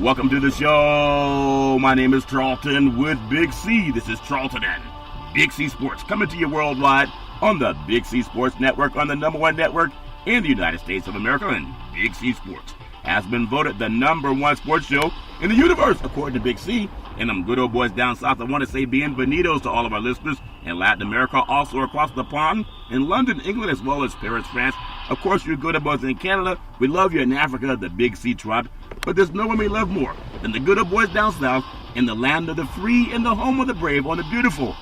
Welcome to the show. My name is Charlton with Big C. This is Charlton and Big C Sports coming to you worldwide on the Big C Sports Network, on the #1 network in the United States of America. And Big C Sports has been voted the #1 sports show in the universe, according to Big C. And them good old boys down south, I want to say bienvenidos to all of our listeners in Latin America, also across the pond, in London, England, as well as Paris, France. Of course, you good old boys in Canada. We love you in Africa, the Big C tribe. But there's no one we love more than the good old boys down south in the land of the free and the home of the brave on the beautiful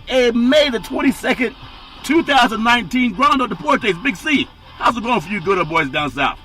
May the 22nd, 2019, Grando Deportes, Big C. How's it going for you good old boys down south?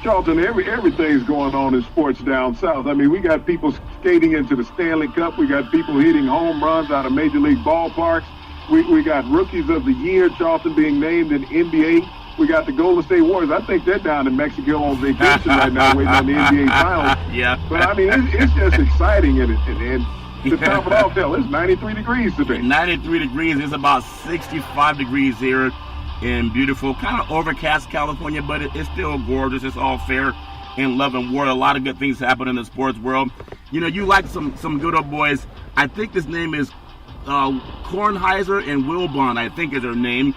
Charlton, everything's going on in sports down south. I mean, we got people skating into the Stanley Cup. We got people hitting home runs out of Major League ballparks. We got rookies of the year, Charlton, being named in NBA. We got the Golden State Warriors. I think they're down in Mexico on vacation right now waiting on the NBA Finals. Yeah. But, I mean, it's just exciting. And to top it off, hell, it's 93 degrees today. 93 degrees. It's about 65 degrees here in beautiful, kind of overcast California, but it's still gorgeous. It's all fair in love and war. A lot of good things happen in the sports world. You know, you like some good old boys. I think this name is Kornheiser and Wilbon, I think is her name.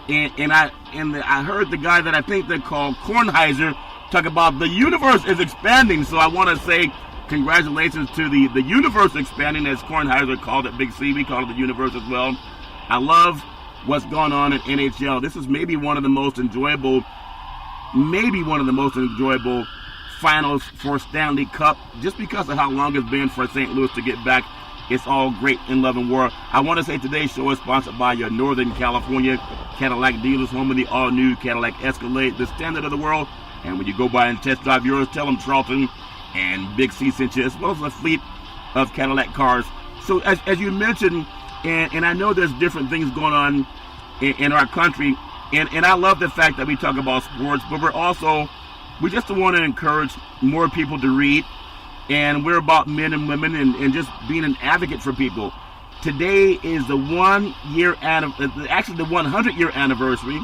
And I heard the guy that I think they call Kornheiser talk about the universe is expanding. So I want to say congratulations to the universe expanding, as Kornheiser called it. Big C, we call it the universe as well. I love what's going on in NHL. This is maybe one of the most enjoyable finals for Stanley Cup, just because of how long it's been for St. Louis to get back. It's all great in love and war. I want to say today's show is sponsored by your Northern California Cadillac dealers, home of the all-new Cadillac Escalade, the standard of the world. And when you go by and test drive yours, tell them Charlton and Big C sent you, as well as a fleet of Cadillac cars. So as you mentioned, and I know there's different things going on in our country, and I love the fact that we talk about sports, but we just want to encourage more people to read. And we're about men and women and just being an advocate for people. Today is the 100-year anniversary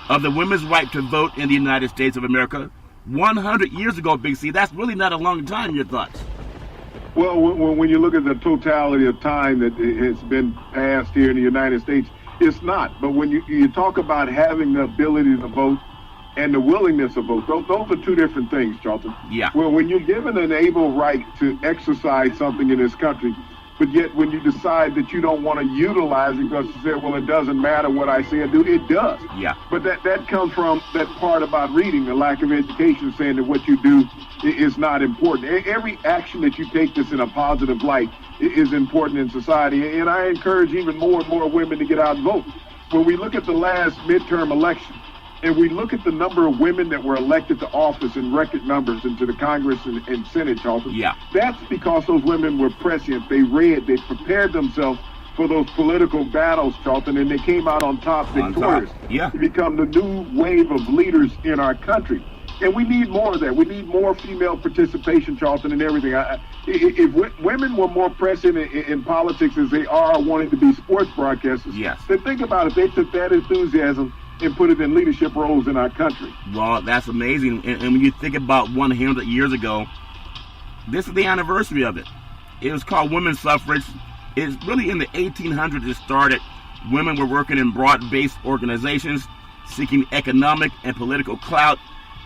of the women's right to vote in the United States of America. 100 years ago, Big C, that's really not a long time, your thoughts? Well, when you look at the totality of time that has been passed here in the United States, it's not. But when you talk about having the ability to vote and the willingness of vote, those are two different things, Charlton. Yeah. Well, when you're given an able right to exercise something in this country, but yet when you decide that you don't want to utilize it because you say, well, it doesn't matter what I say or do, it does. Yeah. But that comes from that part about reading, the lack of education, saying that what you do is not important. Every action that you take that's in a positive light is important in society. And I encourage even more and more women to get out and vote. When we look at the last midterm election, and we look at the number of women that were elected to office in record numbers into the Congress and Senate, Charlton. Yeah. That's because those women were prescient. They read, they prepared themselves for those political battles, Charlton, and they came out on top victorious. Yeah. To become the new wave of leaders in our country. And we need more of that. We need more female participation, Charlton, in everything. If women were more present in politics as they are wanting to be sports broadcasters, yes, then think about it. They took that enthusiasm and put it in leadership roles in our country. Well, that's amazing. And when you think about 100 years ago, this is the anniversary of it. It was called women's suffrage. It's really in the 1800s it started. Women were working in broad-based organizations, seeking economic and political clout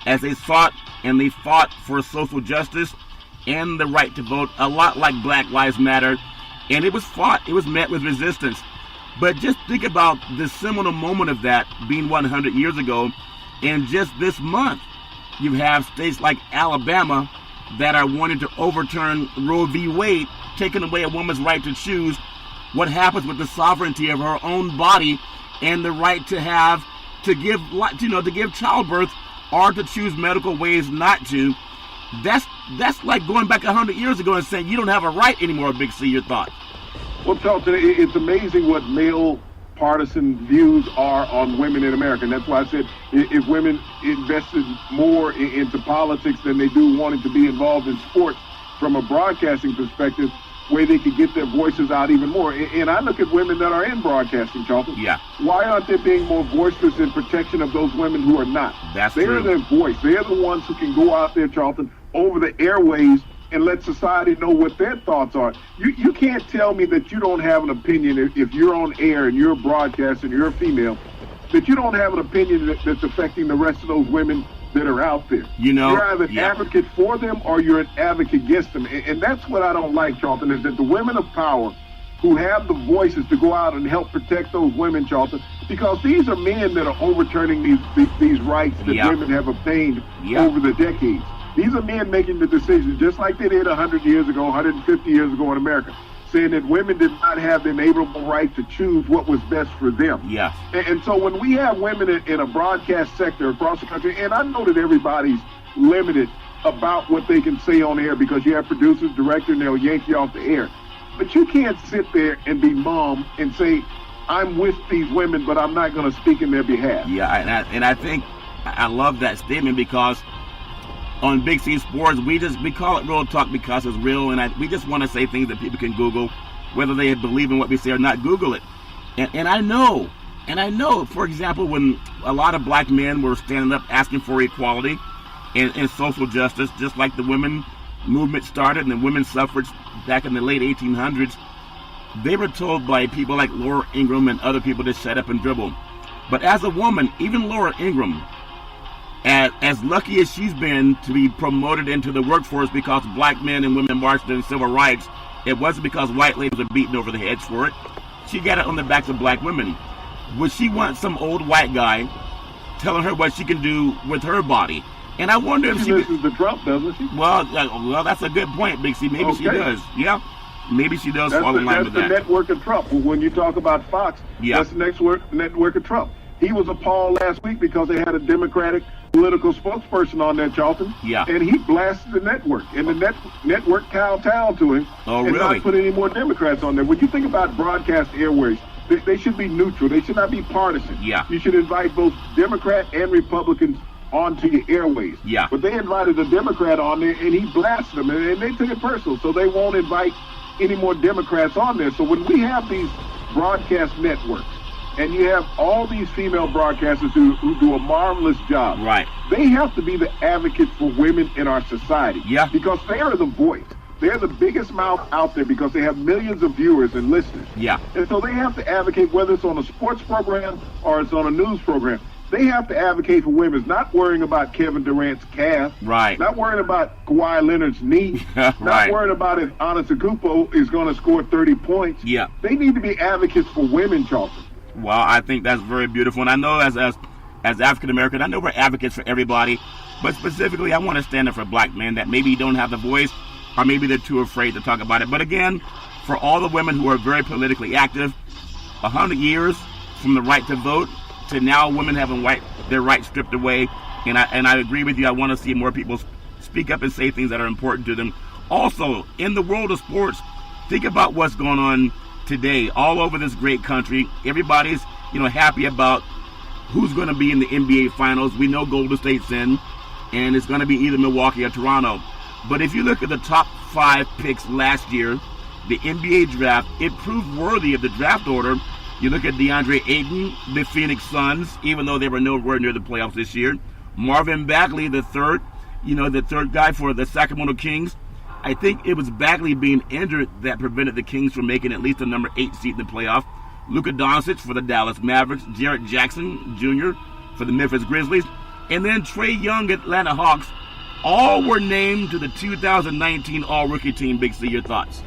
as they sought and they fought for social justice and the right to vote, a lot like Black Lives Matter. And it was fought. It was met with resistance. But just think about the seminal moment of that being 100 years ago. And just this month, you have states like Alabama that are wanting to overturn Roe v. Wade, taking away a woman's right to choose what happens with the sovereignty of her own body and the right to give childbirth or to choose medical ways not to. That's like going back 100 years ago and saying you don't have a right anymore, Big C. Your thought? Well, Charlton, it's amazing what male partisan views are on women in America. And that's why I said if women invested more into politics than they do wanting to be involved in sports from a broadcasting perspective, where they could get their voices out even more. And I look at women that are in broadcasting, Charlton. Yeah. Why aren't they being more boisterous in protection of those women who are not? That's They're true. their voice. They're the ones who can go out there, Charlton, over the airways and let society know what their thoughts are. You can't tell me that you don't have an opinion if you're on air and you're a broadcaster and you're a female, that you don't have an opinion that's affecting the rest of those women that are out there. You're either an advocate for them or you're an advocate against them. And that's what I don't like, Charlton, is that the women of power who have the voices to go out and help protect those women, Charlton, because these are men that are overturning these rights that women have obtained over the decades. These are men making the decisions just like they did 100 years ago, 150 years ago in America, saying that women did not have the inalienable right to choose what was best for them. Yeah. And so when we have women in a broadcast sector across the country, and I know that everybody's limited about what they can say on air because you have producers, directors, and they'll yank you off the air. But you can't sit there and be mum and say, I'm with these women, but I'm not going to speak in their behalf. Yeah, and I think I love that statement because on Big C Sports, we call it Real Talk because it's real, and we just want to say things that people can Google, whether they believe in what we say or not. Google it, and I know, for example, when a lot of black men were standing up asking for equality and social justice, just like the women movement started and the women's suffrage back in the late 1800s, they were told by people like Laura Ingraham and other people to shut up and dribble. But as a woman, even Laura Ingraham, as lucky as she's been to be promoted into the workforce because black men and women marched in civil rights, it wasn't because white ladies were beaten over the heads for it. She got it on the backs of black women. Would she want some old white guy telling her what she can do with her body? And I wonder if she listens to Trump, doesn't she? Well, that's a good point, Big C. Maybe she does. Yeah, maybe she does fall in line with that. That's the network of Trump. When you talk about Fox, that's the network of Trump. He was appalled last week because they had a Democratic political spokesperson on there, Charlton. Yeah. And he blasted the network. And the network kowtowed to him. Oh, and really? not put any more Democrats on there. When you think about broadcast airways, they should be neutral. They should not be partisan. Yeah. You should invite both Democrat and Republicans onto your airways. Yeah. But they invited a Democrat on there, and he blasted them. And they took it personal. So they won't invite any more Democrats on there. So when we have these broadcast networks, and you have all these female broadcasters who do a marvelous job. Right. They have to be the advocates for women in our society. Yeah. Because they are the voice. They're the biggest mouth out there because they have millions of viewers and listeners. Yeah. And so they have to advocate, whether it's on a sports program or it's on a news program. They have to advocate for women, not worrying about Kevin Durant's calf. Right. Not worrying about Kawhi Leonard's knee. Right. Not worrying about if Antetokounmpo is going to score 30 points. Yeah. They need to be advocates for women, Charlton. Well, I think that's very beautiful. And I know as African American, I know we're advocates for everybody, but specifically I want to stand up for black men that maybe don't have the voice or maybe they're too afraid to talk about it. But again, for all the women who are very politically active, 100 years from the right to vote to now women having their rights stripped away. And I agree with you. I want to see more people speak up and say things that are important to them. Also, in the world of sports, think about what's going on today all over this great country. Everybody's happy about who's going to be in the NBA Finals. We know Golden State's in, and it's going to be either Milwaukee or Toronto. But if you look at the top 5 picks last year, the NBA draft, it proved worthy of the draft order. You look at DeAndre Ayton, the Phoenix Suns, even though they were nowhere near the playoffs this year. Marvin Bagley, the third guy for the Sacramento Kings. I think it was Bagley being injured that prevented the Kings from making at least a number 8 seed in the playoff. Luka Doncic for the Dallas Mavericks, Jarrett Jackson Jr. for the Memphis Grizzlies, and then Trae Young, Atlanta Hawks. All were named to the 2019 All-Rookie team. Big C, your thoughts?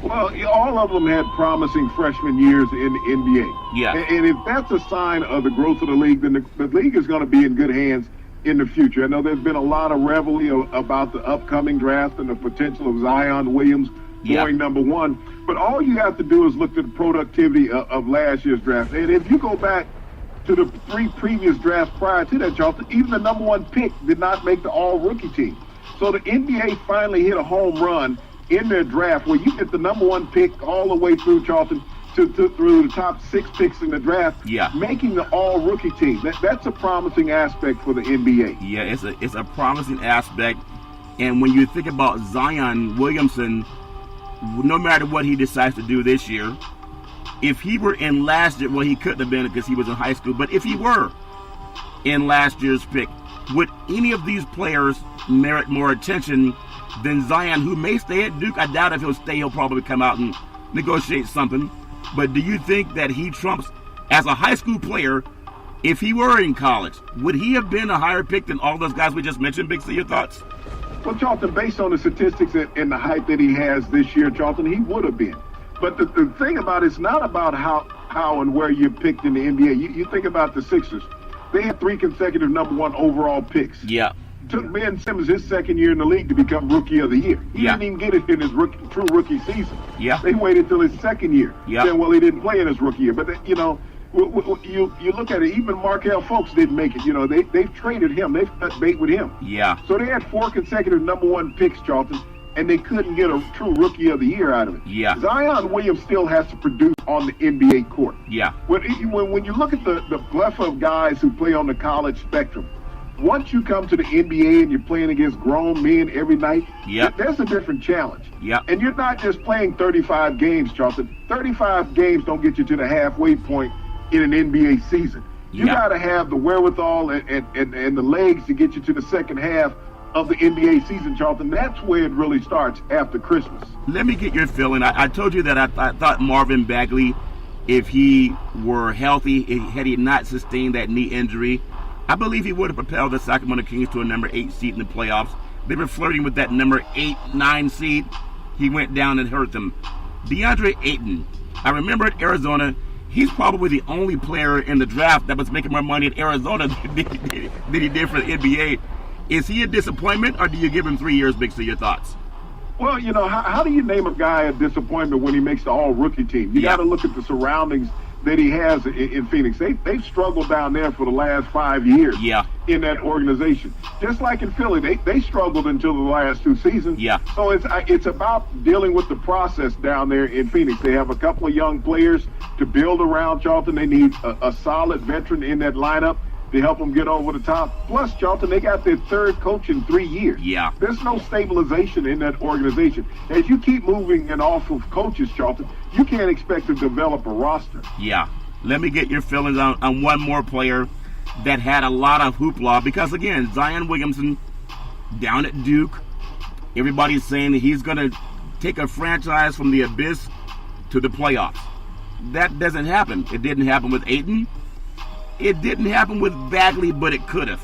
Well, all of them had promising freshman years in the NBA. Yeah. And if that's a sign of the growth of the league, then the league is going to be in good hands in the future. I know there's been a lot of revelry about the upcoming draft and the potential of Zion Williams going number 1. But all you have to do is look at the productivity of last year's draft. And if you go back to the 3 previous drafts prior to that, Charlton, even the number 1 pick did not make the all-rookie team. So the NBA finally hit a home run in their draft where you get the number 1 pick all the way through, Charlton, through the top 6 picks in the draft, making the all-rookie team. That's a promising aspect for the NBA. Yeah, it's a promising aspect. And when you think about Zion Williamson, no matter what he decides to do this year, if he were in last year, well, he couldn't have been because he was in high school, but if he were in last year's pick, would any of these players merit more attention than Zion, who may stay at Duke. I doubt if he'll stay, he'll probably come out and negotiate something. But do you think that he trumps, as a high school player, if he were in college, would he have been a higher pick than all those guys we just mentioned? Big C, your thoughts? Well, Charlton, based on the statistics and the hype that he has this year, Charlton, he would have been. But the thing about it's not about how and where you're picked in the NBA. You think about the Sixers. They had 3 consecutive number 1 overall picks. Yeah. Took Ben Simmons his second year in the league to become Rookie of the Year. He didn't even get it in his true rookie season. Yeah. They waited till his second year. Yeah. Saying, well, he didn't play in his rookie year. But, you look at it, even Markelle Fultz didn't make it. They've traded him. They've cut bait with him. Yeah. So they had 4 consecutive number 1 picks, Charlton, and they couldn't get a true Rookie of the Year out of it. Yeah. Zion Williams still has to produce on the NBA court. Yeah. When you look at the plethora of guys who play on the college spectrum, once you come to the NBA and you're playing against grown men every night, there's a different challenge. Yeah. And you're not just playing 35 games, Charlton. 35 games don't get you to the halfway point in an NBA season. You got to have the wherewithal and the legs to get you to the second half of the NBA season, Charlton. That's where it really starts after Christmas. Let me get your feeling. I told you that I thought Marvin Bagley, if he were healthy, had he not sustained that knee injury, I believe he would have propelled the Sacramento Kings to a number 8 seed in the playoffs. They were flirting with that number 8, 9 seed. He went down and hurt them. DeAndre Ayton, I remember at Arizona, he's probably the only player in the draft that was making more money at Arizona than he did for the NBA. Is he a disappointment, or do you give him 3 years, Big C? Your thoughts? Well, how do you name a guy a disappointment when he makes the all-rookie team? You got to look at the surroundings that he has in Phoenix. They've struggled down there for the last 5 years in that organization. Just like in Philly, they struggled until the last 2 seasons. Yeah. So it's about dealing with the process down there in Phoenix. They have a couple of young players to build around, Charlton. They need a solid veteran in that lineup to help them get over the top. Plus, Charlton, they got their 3rd coach in 3 years. Yeah. There's no stabilization in that organization. As you keep moving and off of coaches, Charlton, you can't expect to develop a roster. Yeah. Let me get your feelings on one more player that had a lot of hoopla, because, again, Zion Williamson down at Duke, everybody's saying that he's going to take a franchise from the abyss to the playoffs. That doesn't happen. It didn't happen with Ayton. It didn't happen with Bagley, but it could have.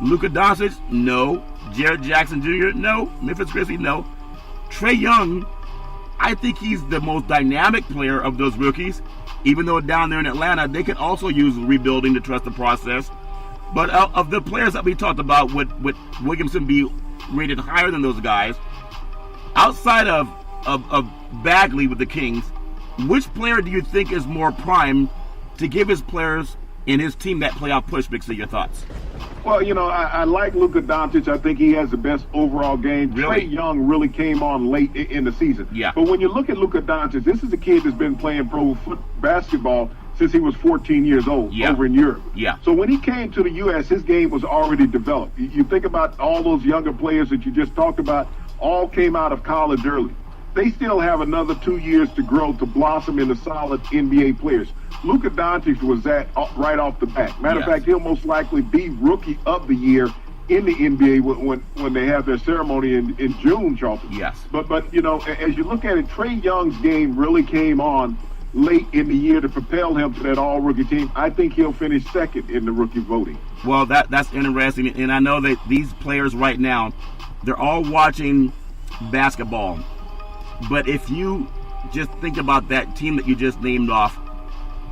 Luka Doncic, no. Jared Jackson Jr., no. Memphis Grizzlies, no. Trae Young, I think he's the most dynamic player of those rookies. Even though down there in Atlanta, they could also use rebuilding to trust the process. But of the players that we talked about, would Williamson be rated higher than those guys? Outside of Bagley with the Kings, which player do you think is more prime to give his players and his team that playoff push? Big C, your thoughts? Well, I like Luka Doncic. I think he has the best overall game. Really? Trae Young really came on late in the season. Yeah. But when you look at Luka Doncic, this is a kid that's been playing pro basketball since he was 14 years old over in Europe. Yeah. So when he came to the U.S., his game was already developed. You think about all those younger players that you just talked about, all came out of college early. They still have another 2 years to grow to blossom into solid NBA players. Luka Doncic was that right off the bat. Matter of fact, he'll most likely be Rookie of the Year in the NBA when they have their ceremony in June, Charlton. Yes. But as you look at it, Trae Young's game really came on late in the year to propel him to that all-rookie team. I think he'll finish second in the rookie voting. Well, that's interesting, and I know that these players right now, they're all watching basketball. But if you just think about that team that you just named off,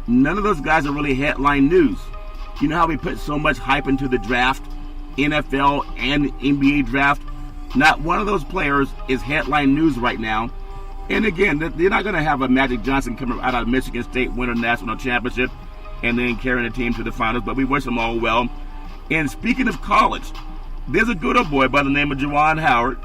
none of those guys are really headline news. You know how we put so much hype into the draft, NFL and NBA draft? Not one of those players is headline news right now. And again, they're not going to have a Magic Johnson coming out of Michigan State, win a national championship, and then carrying the team to the finals, but we wish them all well. And speaking of college, there's a good old boy by the name of Juwan Howard.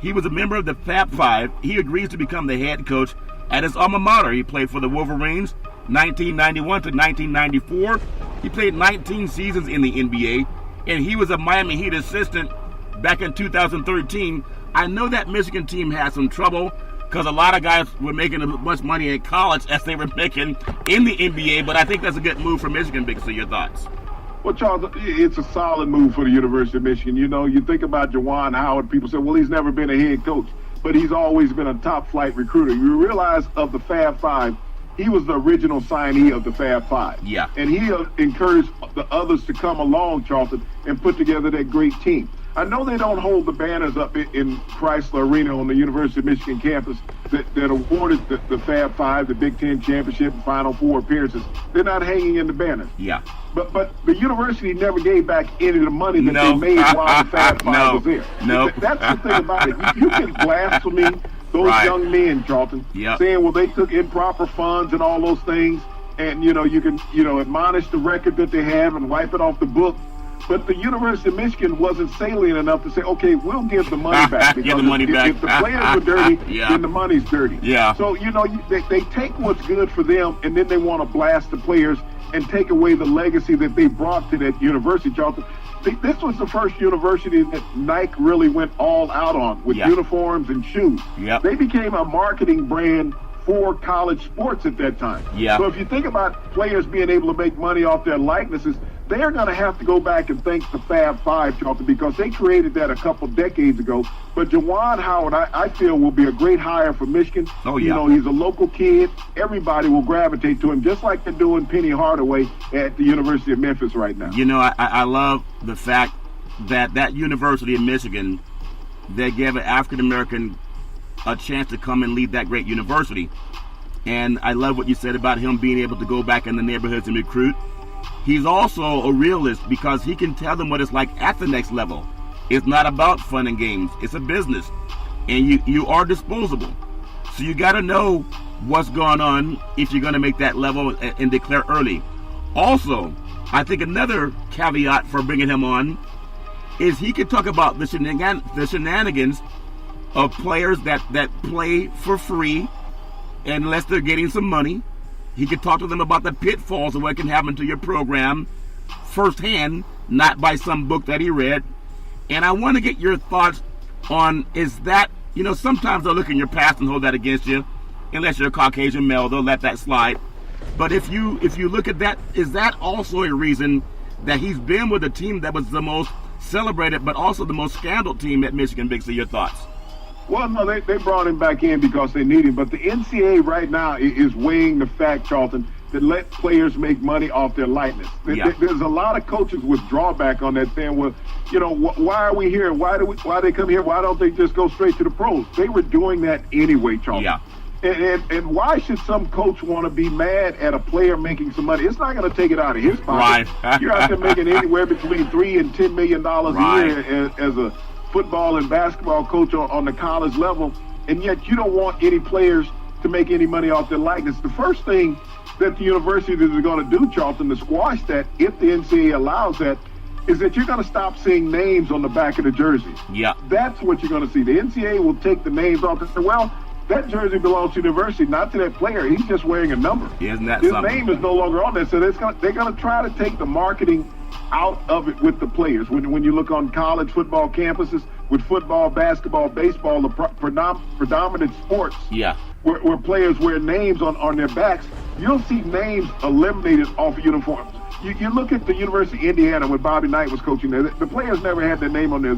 He was a member of the Fab Five. He agrees to become the head coach at his alma mater. He played for the Wolverines 1991 to 1994. He played 19 seasons in the NBA, and he was a Miami Heat assistant back in 2013. I know that Michigan team had some trouble because a lot of guys were making as much money in college as they were making in the NBA, but I think that's a good move for Michigan. Big C, your thoughts? Well, Charles, it's a solid move for the University of Michigan. You know, you think about Juwan Howard, people say, well, he's never been a head coach, but he's always been a top-flight recruiter. You realize of the Fab Five, he was the original signee of the Fab Five. Yeah. And he encouraged the others to come along, Charlton, and put together that great team. I know they don't hold the banners up in Chrysler Arena on the University of Michigan campus that awarded the Fab Five, the Big Ten championship, and Final Four appearances. They're not hanging in the banners. Yeah. But the university never gave back any of the money that they made while the Fab Five was there. No. That's the thing about it. You can blaspheme those young men, Charlton, saying, well, they took improper funds and all those things, and, you can, admonish the record that they have and wipe it off the book. But the University of Michigan wasn't salient enough to say, okay, we'll give the money back. Give the money back. If the players were dirty, then the money's dirty. Yeah. So, they take what's good for them, and then they want to blast the players and take away the legacy that they brought to that university, Charlton. This was the first university that Nike really went all out on with uniforms and shoes. Yep. They became a marketing brand for college sports at that time. Yeah. So if you think about players being able to make money off their likenesses, they're going to have to go back and thank the Fab Five, Charlton, because they created that a couple decades ago. But Juwan Howard, I feel, will be a great hire for Michigan. Oh, yeah. He's a local kid. Everybody will gravitate to him, just like they're doing Penny Hardaway at the University of Memphis right now. I love the fact that University of Michigan, they gave an African-American a chance to come and lead that great university. And I love what you said about him being able to go back in the neighborhoods and recruit. He's also a realist because he can tell them what it's like at the next level. It's not about fun and games. It's a business. And you are disposable. So you got to know what's going on if you're going to make that level and declare early. Also, I think another caveat for bringing him on is he could talk about the shenanigans of players that play for free unless they're getting some money. He could talk to them about the pitfalls of what can happen to your program firsthand, not by some book that he read. And I want to get your thoughts on, is that, sometimes they'll look in your past and hold that against you. Unless you're a Caucasian male, they'll let that slide. But if you look at that, is that also a reason that he's been with a team that was the most celebrated but also the most scandaled team at Michigan? Big C, your thoughts? Well, no, they brought him back in because they need him. But the NCAA right now is weighing the fact, Charlton, that let players make money off their likeness. There's a lot of coaches with drawback on that, saying, well, why are we here? Why they come here? Why don't they just go straight to the pros? They were doing that anyway, Charlton. Yeah. And why should some coach want to be mad at a player making some money? It's not going to take it out of his pocket. Right. You're out there making anywhere between $3 and $10 million a year as a football and basketball coach on the college level, and yet you don't want any players to make any money off their likeness. The first thing that the universities are going to do, Charlton, to squash that, if the NCAA allows that, is that you're going to stop seeing names on the back of the jersey. Yeah. That's what you're going to see. The NCAA will take the names off and say, well, that jersey belongs to the university, not to that player. He's just wearing a number. Isn't that His something? name is no longer on there, so they're going to try to take the marketing out of it with the players. When you look on college football campuses with football, basketball, baseball, the predominant sports, where players wear names on their backs, you'll see names eliminated off of uniforms. You look at the University of Indiana when Bobby Knight was coaching there, the players never had their name on there.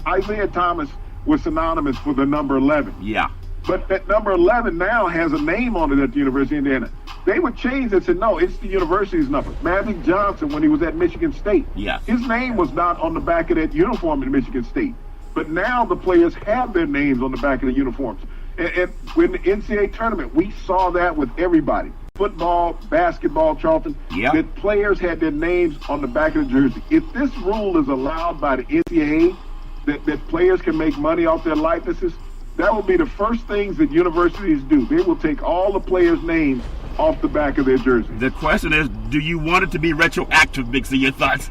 Isaiah Thomas was synonymous with the number 11. Yeah. But that number 11 now has a name on it at the University of Indiana. They would change it and say, no, it's the university's number. Magic Johnson, when he was at Michigan State, his name was not on the back of that uniform at Michigan State. But now the players have their names on the back of the uniforms. And in the NCAA tournament, we saw that with everybody. Football, basketball, Charlton, that players had their names on the back of the jersey. If this rule is allowed by the NCAA, that players can make money off their likenesses, that will be the first things that universities do. They will take all the players' names off the back of their jersey. The question is, do you want it to be retroactive, Big C? Your thoughts?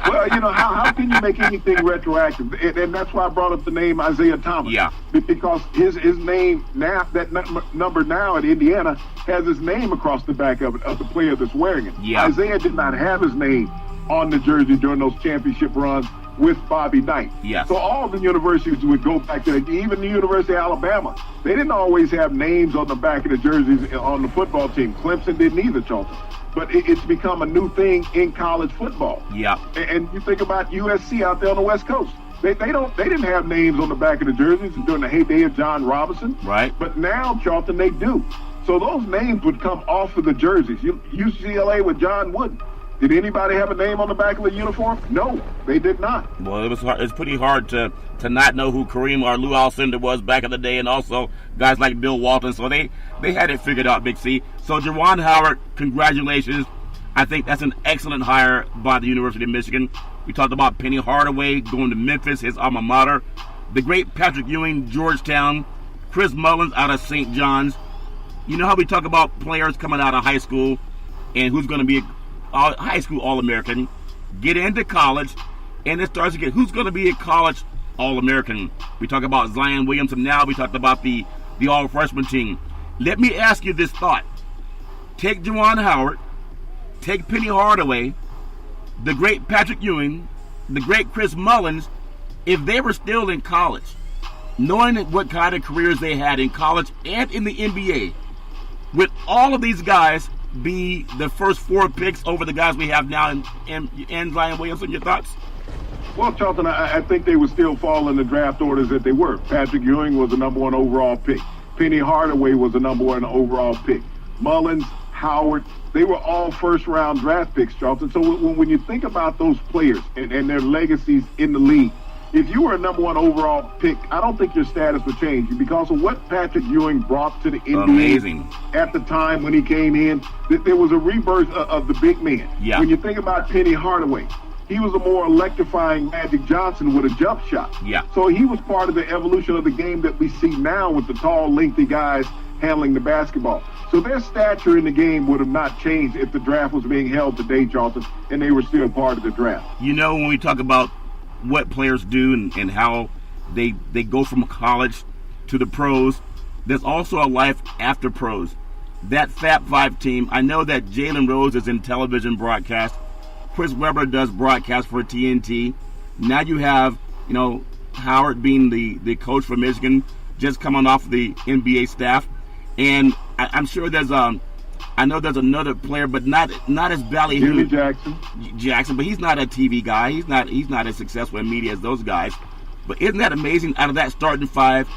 Well, how can you make anything retroactive? And that's why I brought up the name Isaiah Thomas. Yeah. Because his name now, that number now at Indiana, has his name across the back of it, of the player that's wearing it. Yeah. Isaiah did not have his name on the jersey during those championship runs with Bobby Knight. Yes. So all the universities would go back to that. Even the University of Alabama, they didn't always have names on the back of the jerseys on the football team. Clemson didn't either, Charlton. but it's become a new thing in college football. Yeah. And you think about USC out there on the West Coast. They didn't have names on the back of the jerseys during the heyday of John Robinson. Right. But now, Charlton, they do. So those names would come off of the jerseys. UCLA with John Wooden. Did anybody have a name on the back of the uniform? No, they did not. Well, it was hard. It's pretty hard to not know who Kareem or Lou Alcindor was back in the day, and also guys like Bill Walton. So they had it figured out, Big C. So Juwan Howard, congratulations. I think that's an excellent hire by the University of Michigan. We talked about Penny Hardaway going to Memphis, his alma mater. The great Patrick Ewing, Georgetown. Chris Mullins out of St. John's. You know how we talk about players coming out of high school and who's going to be a high school All-American, get into college, and it starts to get who's going to be a college All-American. We talk about Zion Williamson now. We talked about the All-Freshman team. Let me ask you this thought. Take Juwan Howard, take Penny Hardaway, the great Patrick Ewing, the great Chris Mullins, if they were still in college, knowing what kind of careers they had in college and in the NBA, would all of these guys be the first 4 picks over the guys we have now in Zion Williamson? Your thoughts? Well, Charlton, I think they would still fall in the draft orders that they were. Patrick Ewing was the number 1 overall pick. Penny Hardaway was the number 1 overall pick. Mullins, Howard, they were all first-round draft picks, Charlton. So when you think about those players and their legacies in the league, if you were a number 1 overall pick, I don't think your status would change because of what Patrick Ewing brought to the NBA. Amazing. At the time when he came in. There was a rebirth of the big man. Yeah. When you think about Penny Hardaway, he was a more electrifying Magic Johnson with a jump shot. Yeah. So he was part of the evolution of the game that we see now with the tall, lengthy guys handling the basketball. So their stature in the game would have not changed if the draft was being held today, Charlton, and they were still part of the draft. You know, when we talk about what players do and how they go from college to the pros, there's also a life after pros. That Fab Five team, I know that Jalen Rose is in television broadcast. Chris Webber does broadcast for TNT. Now you have, Howard being the coach for Michigan, just coming off the NBA staff. And I'm sure I know there's another player, but not as ballyhooed. Jimmy Jackson, but he's not a TV guy. He's not as successful in media as those guys. But isn't that amazing? Out of that starting 5,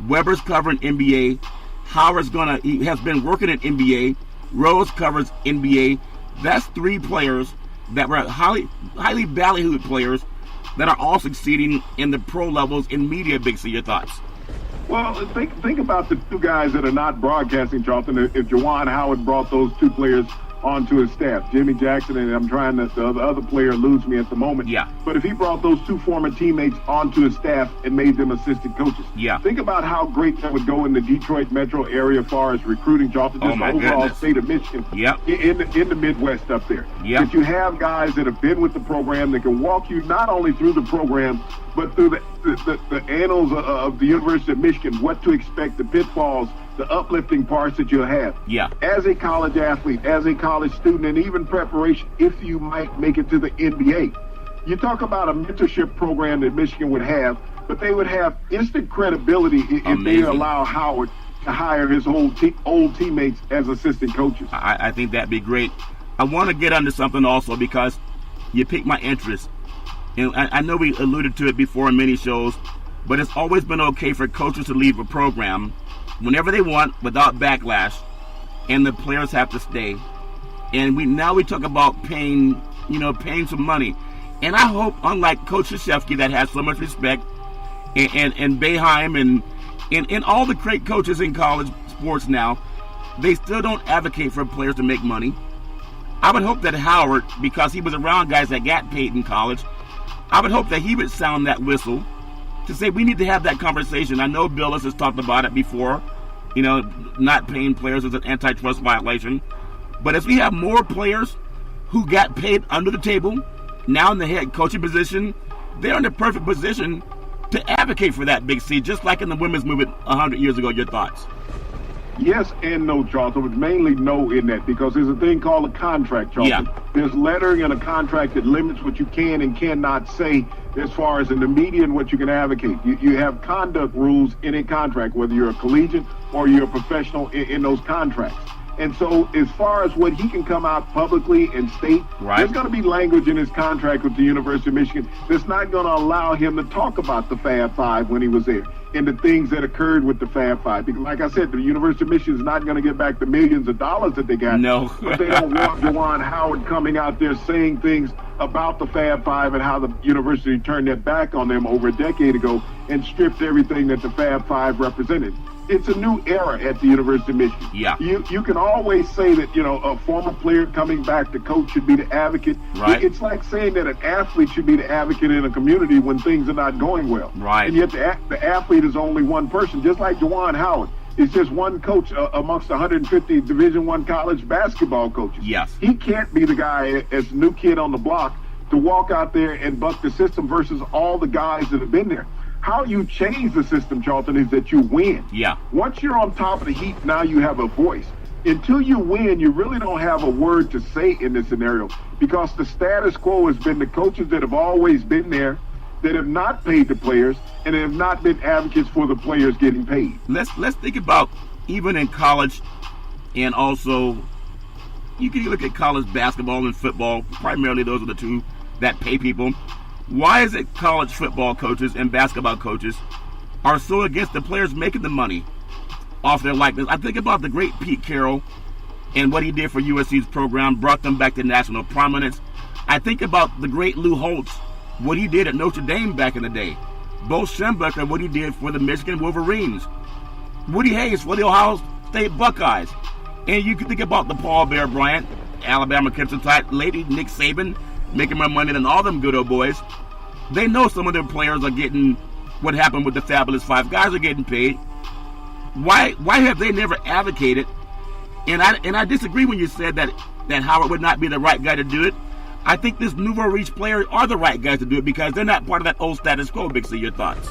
Weber's covering NBA. Howard's he has been working at NBA. Rose covers NBA. That's 3 players that were highly ballyhooed players that are all succeeding in the pro levels in media. Big C, your thoughts? Well, think about the 2 guys that are not broadcasting, Charlton. If Juwan Howard brought those 2 players onto his staff, Jimmy Jackson, and I'm trying to, the other player eludes me at the moment. Yeah. But if he brought those 2 former teammates onto his staff and made them assistant coaches, yeah. Think about how great that would go in the Detroit metro area as far as recruiting, Charlton. Just the overall state of Michigan. Yep. In the Midwest up there. Yep. That you have guys that have been with the program that can walk you not only through the program, but through the annals of the University of Michigan, what to expect, the pitfalls, the uplifting parts that you'll have. Yeah. As a college athlete, as a college student, and even preparation, if you might make it to the NBA. You talk about a mentorship program that Michigan would have, but they would have instant credibility if they allow Howard to hire his old teammates as assistant coaches. I think that'd be great. I want to get onto something also because you piqued my interest. And I know we alluded to it before in many shows, but it's always been okay for coaches to leave a program whenever they want without backlash, and the players have to stay. And we talk about paying some money. And I hope, unlike Coach Krzyzewski that has so much respect, and Boeheim and all the great coaches in college sports now, they still don't advocate for players to make money. I would hope that Howard, because he was around guys that got paid in college, I would hope that he would sound that whistle to say we need to have that conversation. I know Billis has talked about it before, not paying players is an antitrust violation. But if we have more players who got paid under the table, now in the head coaching position, they're in the perfect position to advocate for that, Big C, just like in the women's movement 100 years ago. Your thoughts? Yes and no, Charlton, but mainly no in that, because there's a thing called a contract, Charlton. Yeah. There's lettering in a contract that limits what you can and cannot say as far as in the media and what you can advocate. You have conduct rules in a contract, whether you're a collegiate or you're a professional in those contracts. And so as far as what he can come out publicly and state, there's going to be language in his contract with the University of Michigan that's not going to allow him to talk about the Fab Five when he was there and the things that occurred with the Fab Five. Because like I said, the University of Michigan is not going to get back the millions of dollars that they got. No. But they don't want Juwan Howard coming out there saying things about the Fab Five and how the university turned their back on them over a decade ago and stripped everything that the Fab Five represented. It's a new era at the University of Michigan. Yeah. You can always say that, a former player coming back to coach should be the advocate. Right. It's like saying that an athlete should be the advocate in a community when things are not going well. Right. And yet the athlete is only one person, just like Juwan Howard. It's just one coach amongst 150 Division I college basketball coaches. Yes. He can't be the guy as new kid on the block to walk out there and buck the system versus all the guys that have been there. How you change the system, Charlton, is that you win. Yeah. Once you're on top of the heap, now you have a voice. Until you win, you really don't have a word to say in this scenario because the status quo has been the coaches that have always been there that have not paid the players and have not been advocates for the players getting paid. Let's think about even in college, and also you can look at college basketball and football. Primarily, those are the two that pay people. Why is it college football coaches and basketball coaches are so against the players making the money off their likeness? I think about the great Pete Carroll and what he did for USC's program, brought them back to national prominence. I think about the great Lou Holtz, what he did at Notre Dame back in the day. Bo Schembechler, what he did for the Michigan Wolverines. Woody Hayes for the Ohio State Buckeyes. And you can think about the Paul Bear Bryant, Alabama Crimson Tide lady, Nick Saban, making more money than all them good old boys. They know some of their players are getting what happened with the Fabulous Five. Guys are getting paid. Why have they never advocated? And I disagree when you said that Howard would not be the right guy to do it. I think this nouveau riche players are the right guys to do it because they're not part of that old status quo. Big C, your thoughts?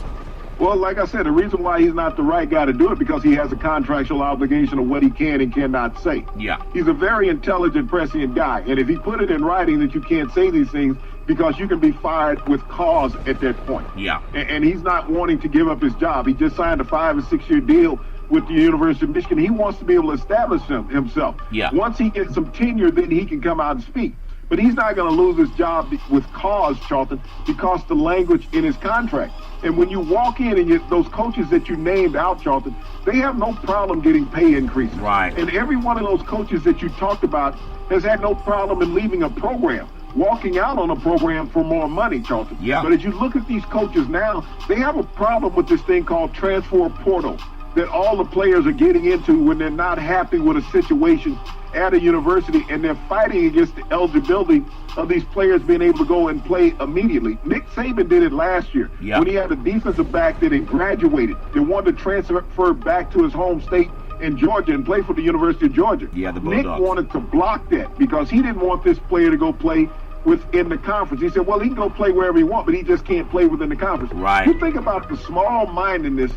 Well, like I said, the reason why he's not the right guy to do it because he has a contractual obligation of what he can and cannot say. Yeah. He's a very intelligent, prescient guy. And if he put it in writing that you can't say these things because you can be fired with cause at that point. Yeah. And he's not wanting to give up his job. He just signed a 5 or 6 year deal with the University of Michigan. He wants to be able to establish himself. Yeah. Once he gets some tenure, then he can come out and speak. But he's not going to lose his job with cause, Charlton, because the language in his contract. And when you walk in and those coaches that you named out, Charlton, they have no problem getting pay increases. Right. And every one of those coaches that you talked about has had no problem in leaving a program, walking out on a program for more money, Charlton. Yeah. But as you look at these coaches now, they have a problem with this thing called transfer portal that all the players are getting into when they're not happy with a situation at a university, and they're fighting against the eligibility of these players being able to go and play immediately. Nick Saban did it last year when he had a defensive back that had graduated. They wanted to transfer back to his home state in Georgia and play for the University of Georgia. Yeah, the Nick Bulldogs. wanted to block that because he didn't want this player to go play within the conference. He said, well, he can go play wherever he wants, but he just can't play within the conference. Right. You think about the small-mindedness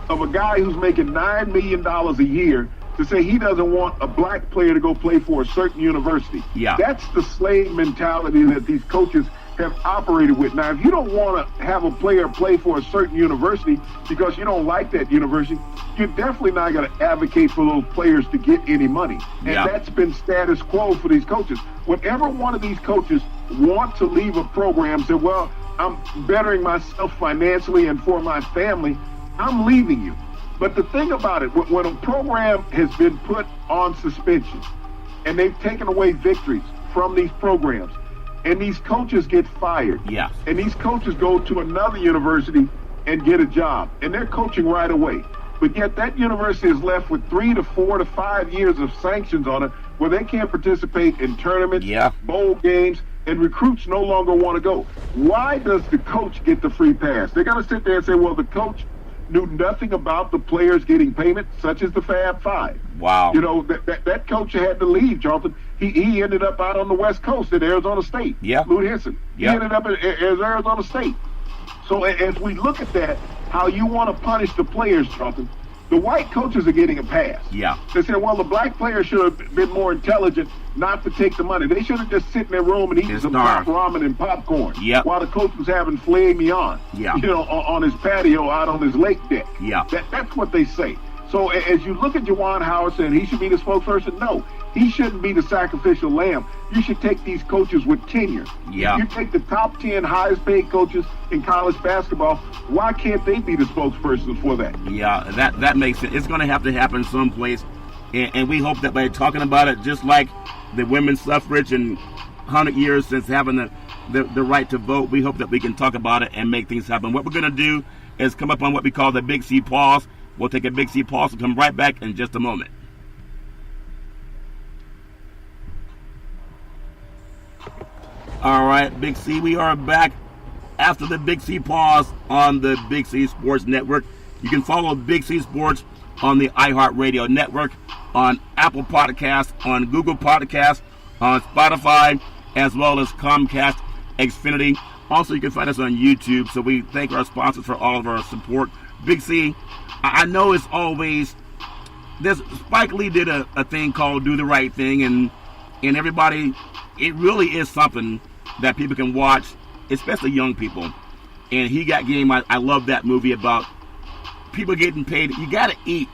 of a guy who's making $9 million a year to say he doesn't want a black player to go play for a certain university. Yeah. That's the slave mentality that these coaches have operated with. Now, if you don't want to have a player play for a certain university because you don't like that university, you're definitely not going to advocate for those players to get any money. And that's been status quo for these coaches. Whenever one of these coaches want to leave a program, say, well, I'm bettering myself financially and for my family, I'm leaving you. But the thing about it, when a program has been put on suspension and they've taken away victories from these programs and these coaches get fired and these coaches go to another university and get a job and they're coaching right away. But yet that university is left with 3 to 4 to 5 years of sanctions on it where they can't participate in tournaments, bowl games, and recruits no longer want to go. Why does the coach get the free pass? They're going to sit there and say, well, the coach knew nothing about the players getting payment, such as the Fab Five. Wow. You know, that coach had to leave, Charlton. He ended up out on the West Coast at Arizona State. Lou Henson. He ended up at Arizona State. So as we look at that, how you want to punish the players, Charlton, the white coaches are getting a pass. They said, well, the black players should have been more intelligent not to take the money. They should have just sit in their room and eat some hot ramen and popcorn while the coach was having filet mignon, you know, on his patio out on his lake deck. That's what they say. So as you look at Juwan Howard saying he should be the spokesperson, no, he shouldn't be the sacrificial lamb. You should take these coaches with tenure. Yeah. You take the top 10 highest paid coaches in college basketball. Why can't they be the spokespersons for that? Yeah, that makes sense. It's going to have to happen someplace. And we hope that by talking about it, just like the women's suffrage and 100 years since having the right to vote, we hope that we can talk about it and make things happen. What we're going to do is come up on what we call the Big C pause. We'll take a Big C pause and come right back in just a moment. All right, Big C, we are back after the Big C pause on the Big C Sports Network. You can follow Big C Sports on the iHeartRadio network, on Apple Podcasts, on Google Podcasts, on Spotify, as well as Comcast, Xfinity. Also, you can find us on YouTube, so we thank our sponsors for all of our support. Big C, I know it's always, Spike Lee did a thing called Do the Right Thing, and everybody, it really is something that people can watch, especially young people. And He Got Game, I love that movie about people getting paid. You got to eat.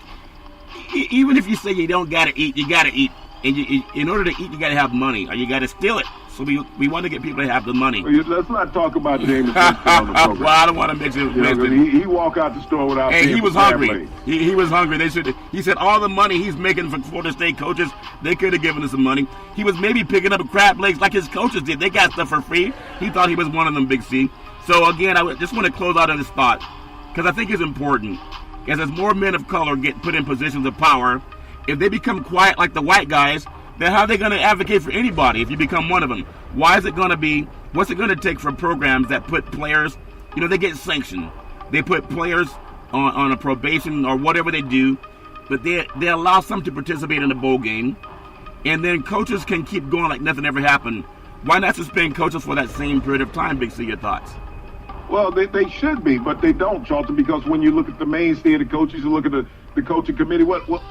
Even if you say you don't got to eat, you got to eat. And in order to eat, you got to have money, or you got to steal it. So we want to get people to have the money. Let's not talk about James on the program. Well, I don't want to mention it. He walk out the store without. Hey, he was hungry. He was hungry. He said all the money he's making for Florida State coaches, they could have given us some money. He was maybe picking up crab legs like his coaches did. They got stuff for free. He thought he was one of them, Big C. So again, I just want to close out on this thought because I think it's important. Because as more men of color get put in positions of power, if they become quiet like the white guys, then how are they going to advocate for anybody if you become one of them? Why is it going to be, what's it going to take for programs that put players, they get sanctioned. They put players on a probation or whatever they do, but they allow some to participate in the bowl game, and then coaches can keep going like nothing ever happened. Why not suspend coaches for that same period of time, Big C? Your thoughts? Well, they should be, but they don't, Charlton, because when you look at the mainstay of the coaches, you look at the coaching committee.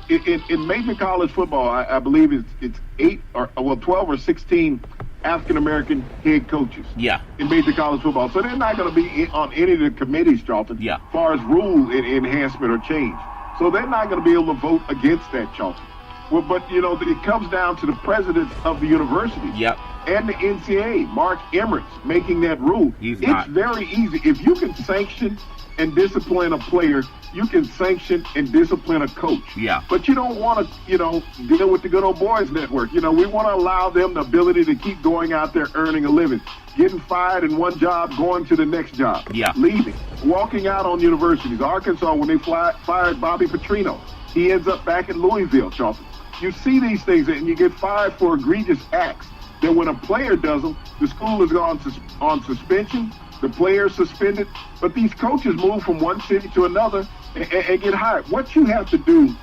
In major college football, I believe it's 12 or 16 African-American head coaches. Yeah. In major college football. So they're not going to be on any of the committees, Charlton, yeah, as far as rule enhancement or change. So they're not going to be able to vote against that, Charlton. Well, but, it comes down to the presidents of the universities. Yep. And the NCAA, Mark Emmert's making that rule. It's very easy. If you can sanction and discipline a player, you can sanction and discipline a coach. Yeah. But you don't want to, deal with the good old boys network. We want to allow them the ability to keep going out there earning a living, getting fired in one job, going to the next job, yeah, leaving, walking out on universities. Arkansas, when they fired Bobby Petrino, he ends up back in Louisville, Charlton. You see these things, and you get fired for egregious acts. Then when a player does them, the school is on suspension, the player is suspended, but these coaches move from one city to another and get hired. What you have to do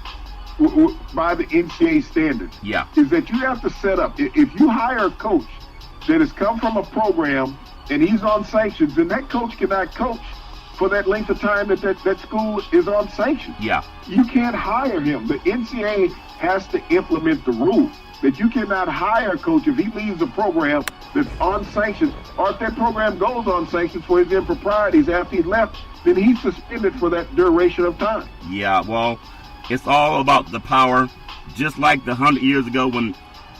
by the NCAA standards, yeah, is that you have to set up, if you hire a coach that has come from a program and he's on sanctions, then that coach cannot coach for that length of time that school is on sanctions. Yeah. You can't hire him. The NCAA has to implement the rules that you cannot hire a coach if he leaves a program that's on sanctions, or if that program goes on sanctions for his improprieties after he left, then he's suspended for that duration of time. Yeah, well, it's all about the power. Just like the 100 years ago when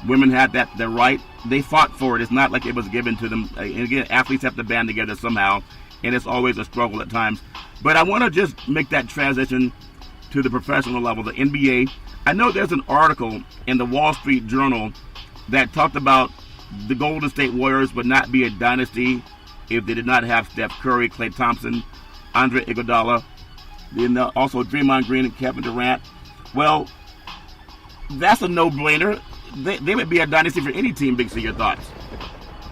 women had the right, they fought for it. It's not like it was given to them. And again, athletes have to band together somehow, and it's always a struggle at times. But I want to just make that transition to the professional level, the NBA. I know there's an article in the Wall Street Journal that talked about the Golden State Warriors would not be a dynasty if they did not have Steph Curry, Klay Thompson, Andre Iguodala, then also Draymond Green and Kevin Durant. Well, that's a no-brainer. They would be a dynasty for any team, Big C. Your thoughts?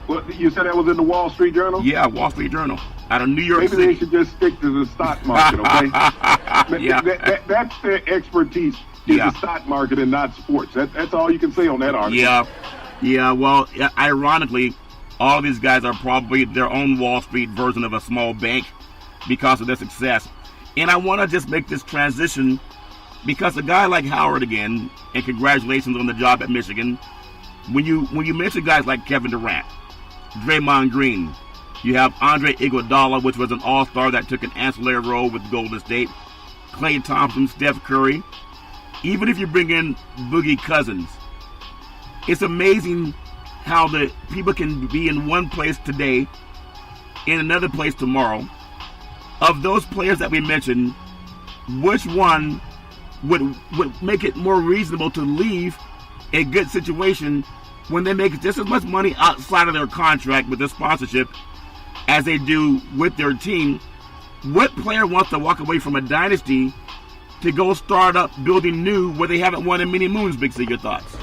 Well, you said that was in the Wall Street Journal? Yeah, Wall Street Journal. Out of New York City. Maybe they should just stick to the stock market, okay? Yeah. That's their expertise. Is the stock market and not sports. That's all you can say on that article. Yeah. Well, ironically, all of these guys are probably their own Wall Street version of a small bank because of their success. And I want to just make this transition because a guy like Howard again, and congratulations on the job at Michigan. When you mention guys like Kevin Durant, Draymond Green, you have Andre Iguodala, which was an all-star that took an ancillary role with Golden State, Klay Thompson, Steph Curry, even if you bring in Boogie Cousins, it's amazing how the people can be in one place today, in another place tomorrow. Of those players that we mentioned, which one would make it more reasonable to leave a good situation when they make just as much money outside of their contract with their sponsorship as they do with their team? What player wants to walk away from a dynasty to go start up building new where they haven't won in many moons? Big C, your thoughts?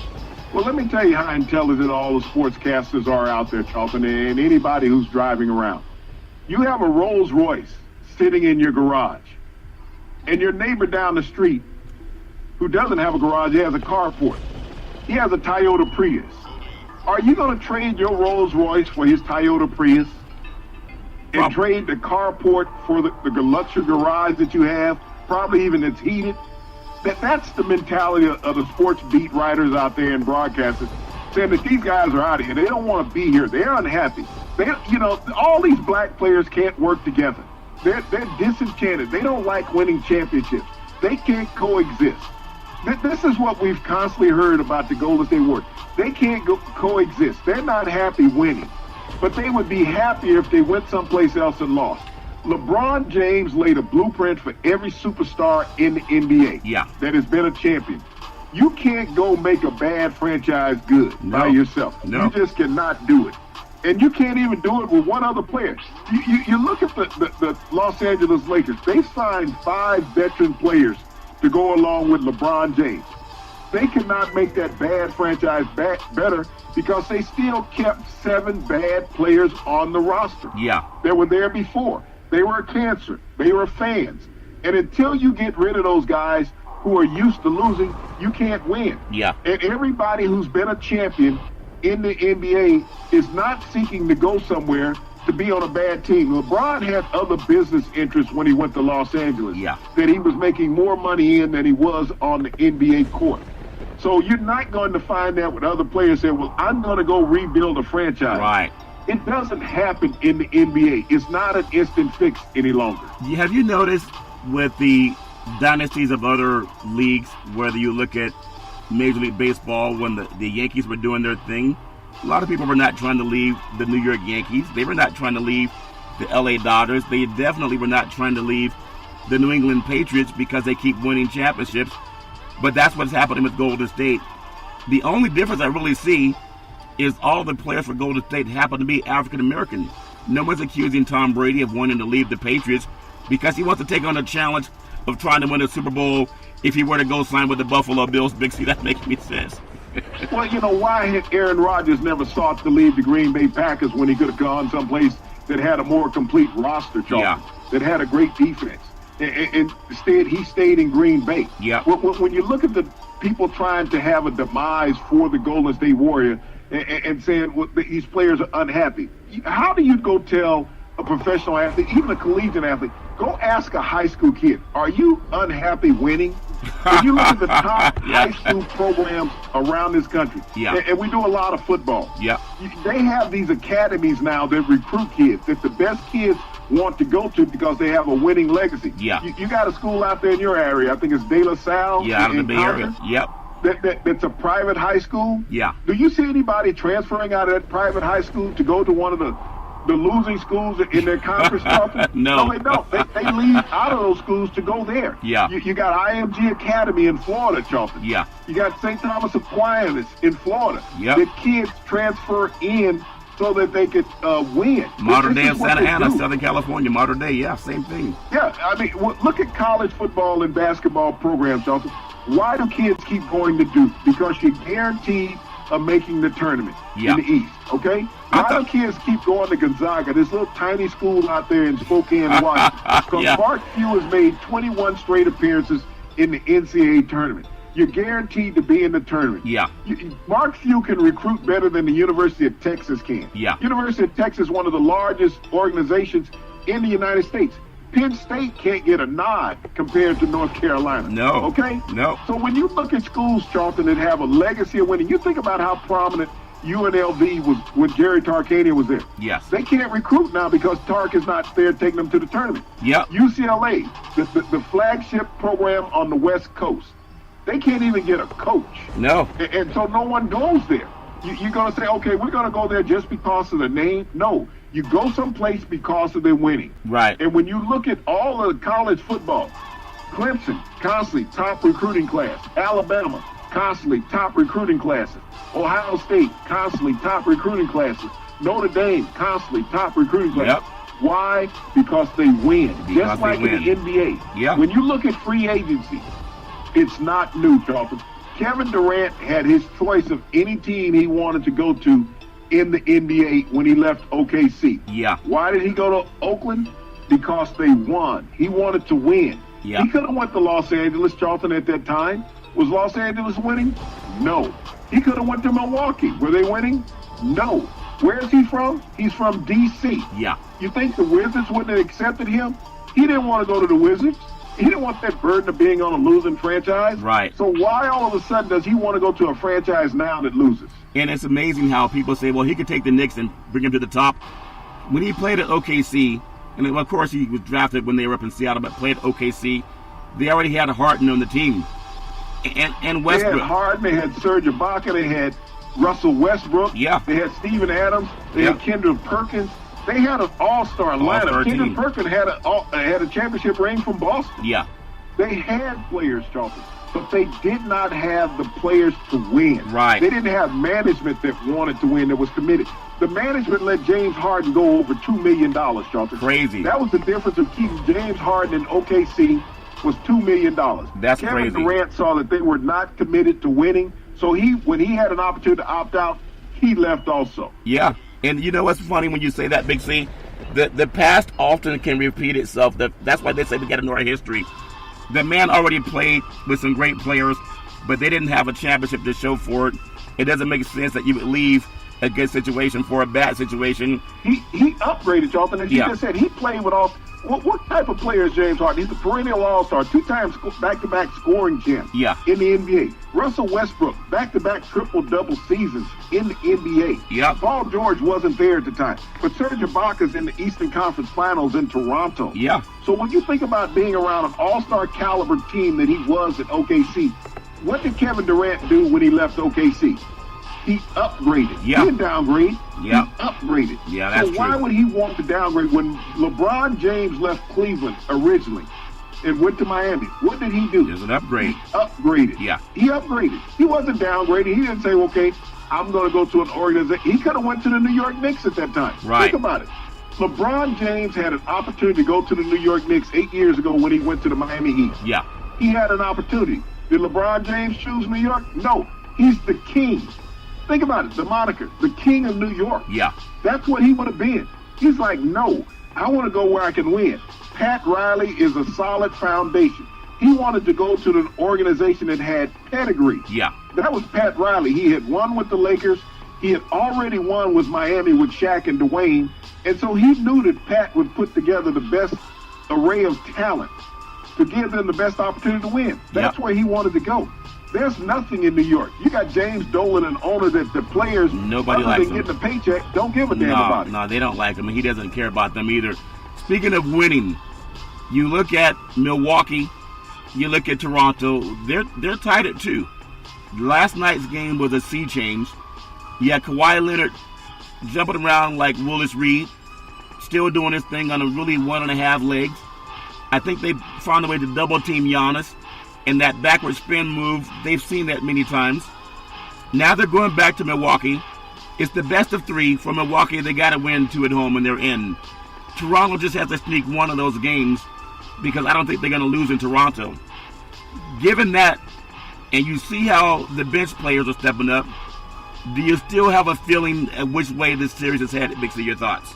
Well, let me tell you how intelligent all the sportscasters are out there, Charlton, and anybody who's driving around. You have a Rolls Royce sitting in your garage, and your neighbor down the street who doesn't have a garage, he has a carport. He has a Toyota Prius. Are you going to trade your Rolls Royce for his Toyota Prius and trade the carport for the luxury garage that you have, probably even that's heated? That's the mentality of the sports beat writers out there and broadcasters, saying that these guys are out of here. They don't want to be here. They're unhappy. All these black players can't work together. They're disenchanted. They don't like winning championships. They can't coexist. This is what we've constantly heard about the Golden State Warriors. They can't coexist. They're not happy winning, but they would be happier if they went someplace else and lost. LeBron James laid a blueprint for every superstar in the NBA that has been a champion. You can't go make a bad franchise good by yourself. No. You just cannot do it. And you can't even do it with one other player. You look at the Los Angeles Lakers. They signed 5 veteran players to go along with LeBron James. They cannot make that bad franchise better because they still kept 7 bad players on the roster. That were there before. They were a cancer. They were fans. And until you get rid of those guys who are used to losing, you can't win. And everybody who's been a champion in the NBA is not seeking to go somewhere to be on a bad team. LeBron had other business interests when he went to Los Angeles that he was making more money in than he was on the NBA court. So you're not going to find that with other players saying, well, I'm going to go rebuild a franchise. It doesn't happen in the NBA. It's not an instant fix any longer. Have you noticed with the dynasties of other leagues, whether you look at Major League Baseball when the Yankees were doing their thing, a lot of people were not trying to leave the New York Yankees. They were not trying to leave the LA Dodgers. They definitely were not trying to leave the New England Patriots because they keep winning championships. But that's what's happening with Golden State. The only difference I really see is all the players for Golden State happen to be African American. No one's accusing Tom Brady of wanting to leave the Patriots because he wants to take on the challenge of trying to win a Super Bowl if he were to go sign with the Buffalo Bills. Big C, that makes me sense. Well, you know, why had Aaron Rodgers never sought to leave the Green Bay Packers when he could have gone someplace that had a more complete roster, Charles, that had a great defense? And instead, he stayed in Green Bay. When you look at the people trying to have a demise for the Golden State Warriors and saying these players are unhappy, how do you go tell a professional athlete, even a collegiate athlete, go ask a high school kid, are you unhappy winning? If you look at the top high school programs around this country, and we do a lot of football, they have these academies now that recruit kids, that the best kids want to go to because they have a winning legacy. You got a school out there in your area, I think it's De La Salle. Out of the Bay Area. That's a private high school. Do you see anybody transferring out of that private high school to go to one of the losing schools in their conference? No, they don't. They leave out of those schools to go there. You got IMG Academy in Florida, Charlton. You got St. Thomas Aquinas in Florida. The kids transfer in so that they could win. Modern day in Santa Ana, Southern California. Modern day, same thing. I mean, look at college football and basketball programs, Charlton. Why do kids keep going to Duke? Because you're guaranteed of making the tournament in the East, okay? Why do kids keep going to Gonzaga, this little tiny school out there in Spokane, Washington? Because Mark Few has made 21 straight appearances in the NCAA tournament. You're guaranteed to be in the tournament. Mark Few can recruit better than the University of Texas can. University of Texas is one of the largest organizations in the United States. Penn State can't get a nod compared to North Carolina. Okay? So when you look at schools, Charlton, that have a legacy of winning, you think about how prominent UNLV was when Jerry Tarkanian was there. They can't recruit now because Tark is not there taking them to the tournament. UCLA, the flagship program on the West Coast, They can't even get a coach. No. And so no one goes there. You're going to say, okay, we're going to go there just because of the name. No, you go someplace because of their winning. Right. And when you look at all of the college football, Clemson, constantly top recruiting class. Alabama, constantly top recruiting classes. Ohio State, constantly top recruiting classes. Notre Dame, constantly top recruiting classes. Yep. Why? Because they win. Because just like they win. in the NBA. Yeah. When you look at free agency, it's not new, Charlton. Kevin Durant had his choice of any team he wanted to go to in the NBA when he left OKC. Yeah. Why did he go to Oakland? Because they won. He wanted to win. Yeah. He could have went to Los Angeles, Charlton, at that time. Was Los Angeles winning? No. He could have went to Milwaukee. Were they winning? No. Where is he from? He's from D.C. Yeah. You think the Wizards wouldn't have accepted him? He didn't want to go to the Wizards. He didn't want that burden of being on a losing franchise. Right. So why all of a sudden does he want to go to a franchise now that loses? And it's amazing how people say, well, he could take the Knicks and bring him to the top. When he played at OKC, and of course he was drafted when they were up in Seattle, but played at OKC, they already had Harden on the team. And Westbrook. They had Harden, they had Serge Ibaka, they had Russell Westbrook. Yeah. They had Steven Adams, they Yeah. had Kendrick Perkins. They had an all-star lineup. team. Kendrick Perkins had a championship ring from Boston. Yeah. They had players, Charlton, but they did not have the players to win. Right. They didn't have management that wanted to win, that was committed. The management let James Harden go over $2 million, Charlton. Crazy. That was the difference of keeping James Harden in OKC was $2 million. That's Kevin crazy. Durant saw that they were not committed to winning, so when he had an opportunity to opt out, he left also. Yeah. And you know what's funny when you say that, Big C? The past often can repeat itself. That's why they say we got to know our history. The man already played with some great players, but they didn't have a championship to show for it. It doesn't make sense that you would leave a good situation for a bad situation. He upgraded, Charlton, as you Yeah. just said. He played with all. What type of player is James Harden? He's a perennial all-star, two-time back-to-back scoring champ Yeah. in the NBA. Russell Westbrook, back-to-back triple-double seasons in the NBA. Yeah. Paul George wasn't there at the time. But Serge Ibaka's in the Eastern Conference Finals in Toronto. Yeah. So when you think about being around an all-star caliber team that he was at OKC, what did Kevin Durant do when he left OKC? He upgraded. Yeah. He didn't downgrade. Yeah. He upgraded. Yeah, that's so why true. would he want to downgrade? When LeBron James left Cleveland originally and went to Miami, what did he do? There's an upgrade. He upgraded. Yeah. He upgraded. He wasn't downgrading. He didn't say, okay, I'm going to go to an organization. He could have went to the New York Knicks at that time. Right. Think about it. LeBron James had an opportunity to go to the New York Knicks 8 years ago when he went to the Miami Heat. Yeah. He had an opportunity. Did LeBron James choose New York? No. He's the king. Think about it, the moniker, the king of New York. Yeah. That's what he would have been. He's like, no, I want to go where I can win. Pat Riley is a solid foundation. He wanted to go to an organization that had pedigree. Yeah. That was Pat Riley. He had won with the Lakers. He had already won with Miami with Shaq and Dwayne. And so he knew that Pat would put together the best array of talent to give them the best opportunity to win. That's where he wanted to go. There's nothing in New York. You got James Dolan, an owner that the players, Nobody other likes than him. getting a paycheck, don't give a damn about it. No, they don't like him. He doesn't care about them either. Speaking of winning, you look at Milwaukee, you look at Toronto, they're tied at 2. Last night's game was a sea change. You had Kawhi Leonard jumping around like Willis Reed, still doing his thing on a really 1.5 legs. I think they found a way to double team Giannis. And that backward spin move, they've seen that many times. Now they're going back to Milwaukee. It's the best of 3. For Milwaukee, they got to win 2 at home and they're in. Toronto just has to sneak one of those games because I don't think they're going to lose in Toronto. Given that, and you see how the bench players are stepping up, do you still have a feeling of which way this series is headed? Bixie, your thoughts?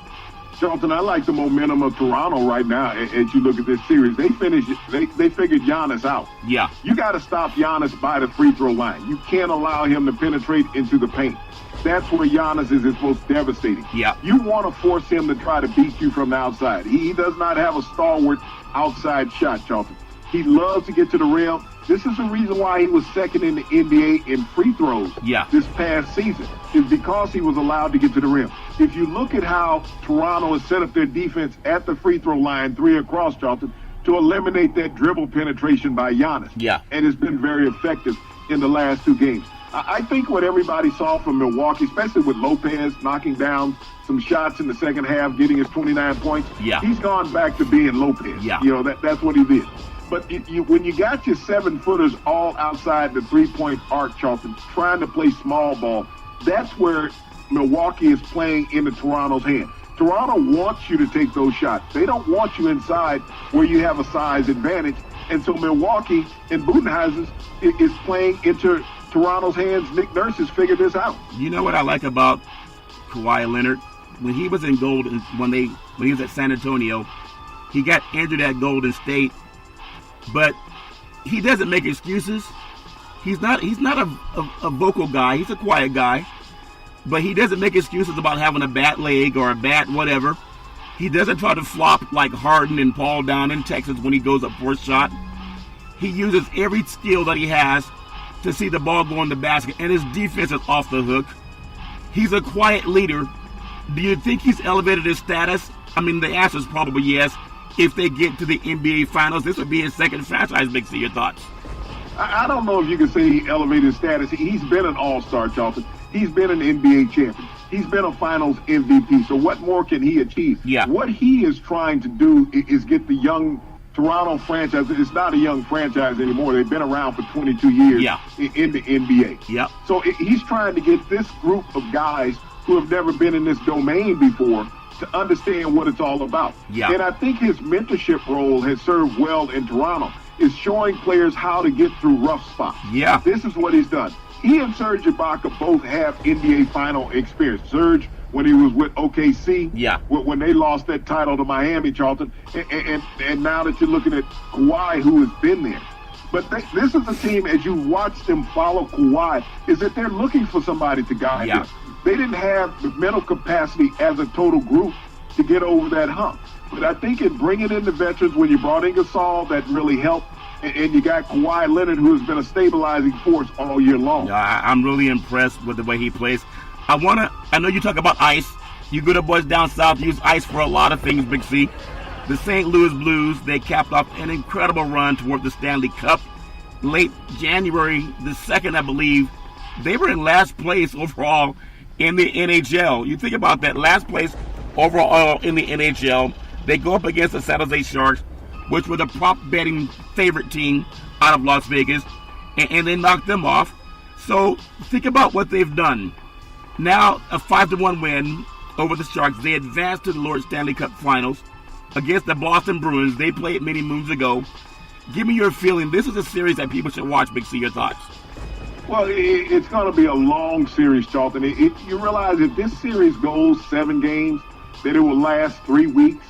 Charlton, I like the momentum of Toronto right now as you look at this series. They figured Giannis out. Yeah. You got to stop Giannis by the free throw line. You can't allow him to penetrate into the paint. That's where Giannis is his most devastating. Yeah. You want to force him to try to beat you from the outside. He does not have a stalwart outside shot, Charlton. He loves to get to the rim. This is the reason why he was second in the NBA in free throws this past season, is because he was allowed to get to the rim. If you look at how Toronto has set up their defense at the free throw line, 3 across, Charlton, to eliminate that dribble penetration by Giannis. Yeah. And it's been very effective in the last two games. I think what everybody saw from Milwaukee, especially with Lopez knocking down some shots in the second half, getting his 29 points, Yeah. he's gone back to being Lopez. Yeah. That's what he did. But when you got your 7-footers all outside the three-point arc, Charlton, trying to play small ball, that's where Milwaukee is playing into Toronto's hand. Toronto wants you to take those shots. They don't want you inside where you have a size advantage. And so Milwaukee and Budenholzer is playing into Toronto's hands. Nick Nurse has figured this out. You know what I like about Kawhi Leonard? When he was in Golden, when he was at San Antonio, he got injured at Golden State, but he doesn't make excuses. He's not a vocal guy. He's a quiet guy. But he doesn't make excuses about having a bad leg or a bad whatever. He doesn't try to flop like Harden and Paul down in Texas when he goes up for a shot. He uses every skill that he has to see the ball go in the basket, and his defense is off the hook. He's a quiet leader. Do you think he's elevated his status? I mean, the answer is probably yes. If they get to the NBA Finals, this would be his second franchise. Big C, your thoughts? I don't know if you can say he elevated his status. He's been an all-star, Charlton. He's been an NBA champion. He's been a finals MVP. So what more can he achieve? Yeah. What he is trying to do is get the young Toronto franchise. It's not a young franchise anymore. They've been around for 22 years in the NBA. Yeah. So he's trying to get this group of guys who have never been in this domain before to understand what it's all about. Yeah. And I think his mentorship role has served well in Toronto, is showing players how to get through rough spots. Yeah. This is what he's done. He and Serge Ibaka both have NBA final experience. Serge, when he was with OKC, when they lost that title to Miami, Charlton, and now that you're looking at Kawhi, who has been there. But this is a team, as you watch them follow Kawhi, is that they're looking for somebody to guide them. They didn't have the mental capacity as a total group to get over that hump. But I think in bringing in the veterans, when you brought in Gasol, that really helped. And you got Kawhi Leonard, who has been a stabilizing force all year long. I'm really impressed with the way he plays. I know you talk about ice. You good boys down south use ice for a lot of things, Big C. The St. Louis Blues, they capped off an incredible run toward the Stanley Cup. Late January the 2nd, I believe, they were in last place overall in the NHL. You think about that, last place overall in the NHL. They go up against the San Jose Sharks, which were the prop betting favorite team out of Las Vegas, and they knocked them off. So think about what they've done. Now a 5-1 win over the Sharks. They advanced to the Lord Stanley Cup Finals against the Boston Bruins. They played many moons ago. Give me your feeling. This is a series that people should watch. Big C, your thoughts? Well, it's going to be a long series, Charlton. You realize if this series goes 7 games, that it will last 3 weeks,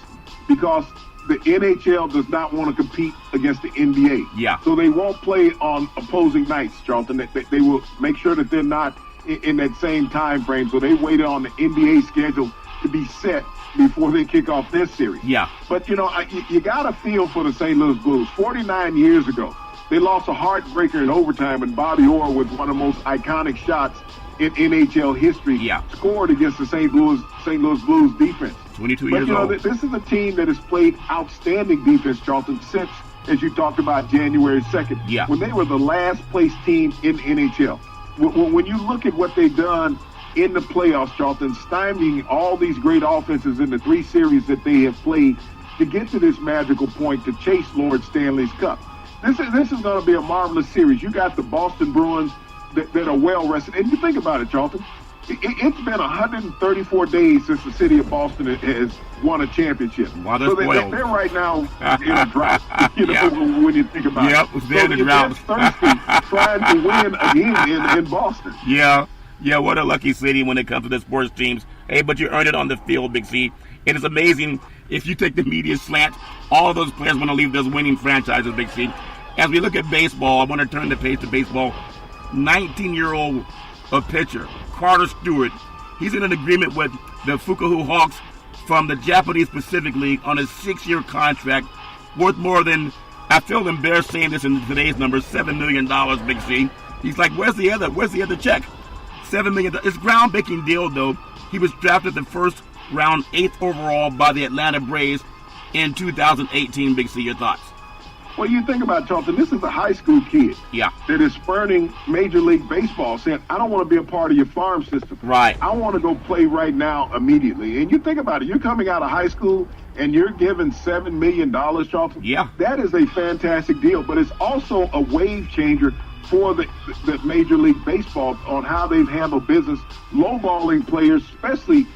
because the NHL does not want to compete against the NBA. Yeah. So they won't play on opposing nights, Charlton. They will make sure that they're not in that same time frame. So they waited on the NBA schedule to be set before they kick off this series. Yeah. But, you got to feel for the St. Louis Blues. 49 years ago, they lost a heartbreaker in overtime, and Bobby Orr, with one of the most iconic shots in NHL history, scored against the St. Louis Blues defense. 22 years old. This is a team that has played outstanding defense, Charlton, since, as you talked about, January 2nd, when they were the last place team in NHL. When you look at what they've done in the playoffs, Charlton, stymieing all these great offenses in the 3 series that they have played to get to this magical point to chase Lord Stanley's Cup. This is going to be a marvelous series. You got the Boston Bruins that are well rested. And you think about it, Charlton. It's been 134 days since the city of Boston has won a championship. Wow, so they're right now in a drought, when you think about it. Yep, they're in a drought. Thirsty, trying to win again in Boston. Yeah, what a lucky city when it comes to the sports teams. Hey, but you earned it on the field, Big C. It is amazing. If you take the media slant, all of those players want to leave those winning franchises, Big C. As we look at baseball, I want to turn the page to baseball. 19-year-old pitcher, Carter Stewart. He's in an agreement with the Fukuoka Hawks from the Japanese Pacific League on a 6-year contract worth more than, I feel embarrassed saying this in today's numbers, $7 million, Big C. He's like, where's the other check? $7 million. It's a groundbreaking deal, though. He was drafted the first round, 8th overall by the Atlanta Braves in 2018, Big C? Your thoughts? Well, you think about it, Charlton, this is a high school kid Yeah. that is spurning Major League Baseball, saying, I don't want to be a part of your farm system. Right. I want to go play right now immediately. And you think about it, you're coming out of high school and you're given $7 million, Charlton. Yeah. That is a fantastic deal, but it's also a wave changer for the Major League Baseball on how they've handled business, lowballing players, especially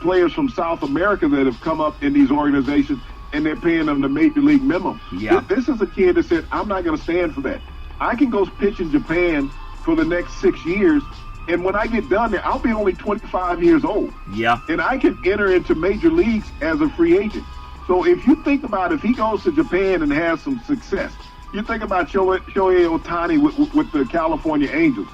players from South America that have come up in these organizations, and they're paying them the Major League minimum. Yeah. This is a kid that said, I'm not going to stand for that. I can go pitch in Japan for the next 6 years, and when I get done there, I'll be only 25 years old. Yeah. And I can enter into major leagues as a free agent. So if you think about if he goes to Japan and has some success, you think about Shohei Ohtani with the California Angels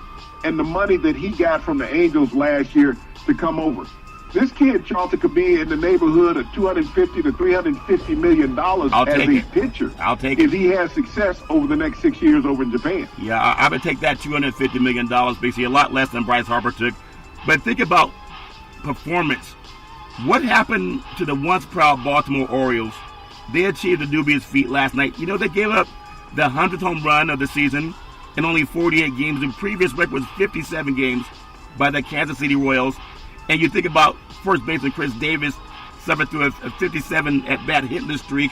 and the money that he got from the Angels last year to come over. This kid, Charlton, could be in the neighborhood of $250 to $350 million as a pitcher. I'll take if it. he has success over the next 6 years over in Japan. Yeah, I would take that $250 million, basically a lot less than Bryce Harper took. But think about performance. What happened to the once proud Baltimore Orioles? They achieved a dubious feat last night. You know, they gave up the 100th home run of the season in only 48 games. The previous record was 57 games by the Kansas City Royals. And you think about first baseman Chris Davis suffered through a 57 at-bat hitless streak.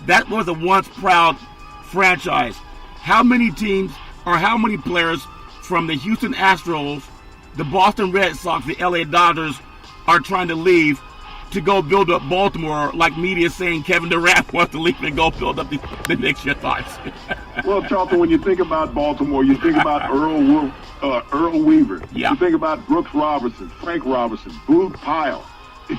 That was a once proud franchise. How many teams or how many players from the Houston Astros, the Boston Red Sox, the LA Dodgers are trying to leave to go build up Baltimore, like media saying Kevin Durant wants to leave and go build up the Knicks? Your thoughts? Well, Charlton, when you think about Baltimore, you think about Earl Weaver. Yeah. You think about Brooks Robinson, Frank Robinson, Blue Pyle.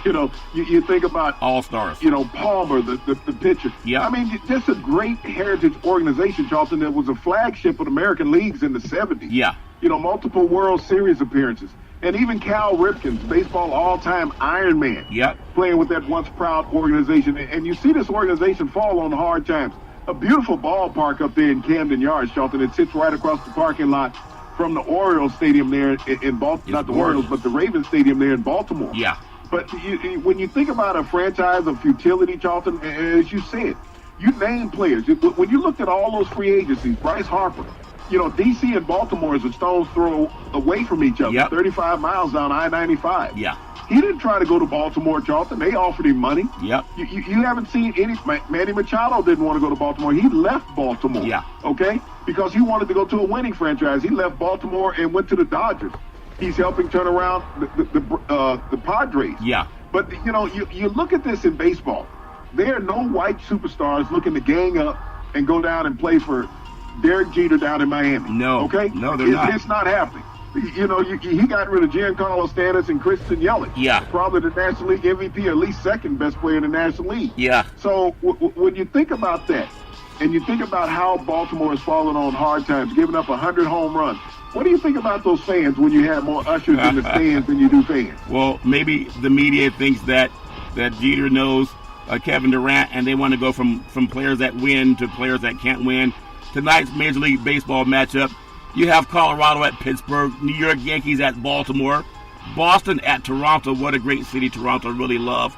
You know, you think about All-stars. You know, Palmer, the pitcher. Yeah. I mean, just a great heritage organization, Charlton, that was a flagship of American leagues in the 70s. Yeah. You know, multiple World Series appearances. And even Cal Ripken, baseball all-time Iron Man, Yep. playing with that once proud organization. And you see this organization fall on hard times. A beautiful ballpark up there in Camden Yards, Charlton. It sits right across the parking lot from the Orioles Stadium there in Baltimore. Not the Orioles, but the Ravens Stadium there in Baltimore. Yeah. But when you think about a franchise of futility, Charlton, as you said, you name players. When you looked at all those free agencies, Bryce Harper, you know, D.C. and Baltimore is a stone's throw away from each other, Yep. 35 miles down I-95. Yeah. He didn't try to go to Baltimore, Charlton. They offered him money. Yep. You haven't seen any. Manny Machado didn't want to go to Baltimore. He left Baltimore. Yeah. Okay? Because he wanted to go to a winning franchise. He left Baltimore and went to the Dodgers. He's helping turn around the Padres. Yeah. But, you know, you look at this in baseball. There are no white superstars looking to gang up and go down and play for Derek Jeter down in Miami. No. Okay? No, they're not. It's not happening. You know, he got rid of Giancarlo Stanton and Christian Yelich. Yeah. Probably the National League MVP, at least second best player in the National League. Yeah. So when you think about that, and you think about how Baltimore has fallen on hard times, giving up 100 home runs, what do you think about those fans when you have more ushers in the stands than you do fans? Well, maybe the media thinks that Jeter knows Kevin Durant, and they want to go from players that win to players that can't win. Tonight's Major League Baseball matchup, you have Colorado at Pittsburgh, New York Yankees at Baltimore, Boston at Toronto. What a great city Toronto really love.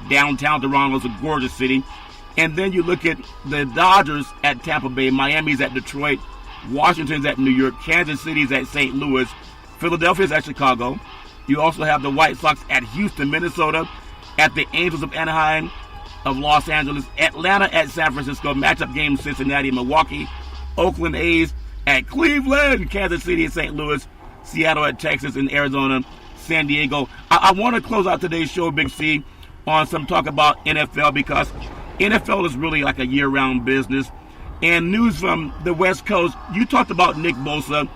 Downtown Toronto is a gorgeous city. And then you look at the Dodgers at Tampa Bay, Miami's at Detroit, Washington's at New York, Kansas City's at St. Louis, Philadelphia's at Chicago. You also have the White Sox at Houston, Minnesota, at the Angels of Anaheim, of Los Angeles, Atlanta at San Francisco, matchup game Cincinnati, Milwaukee, Oakland A's at Cleveland, Kansas City and St. Louis, Seattle at Texas and Arizona, San Diego. I want to close out today's show, Big C, on some talk about NFL, because NFL is really like a year-round business. And news from the West Coast, you talked about Nick Bosa,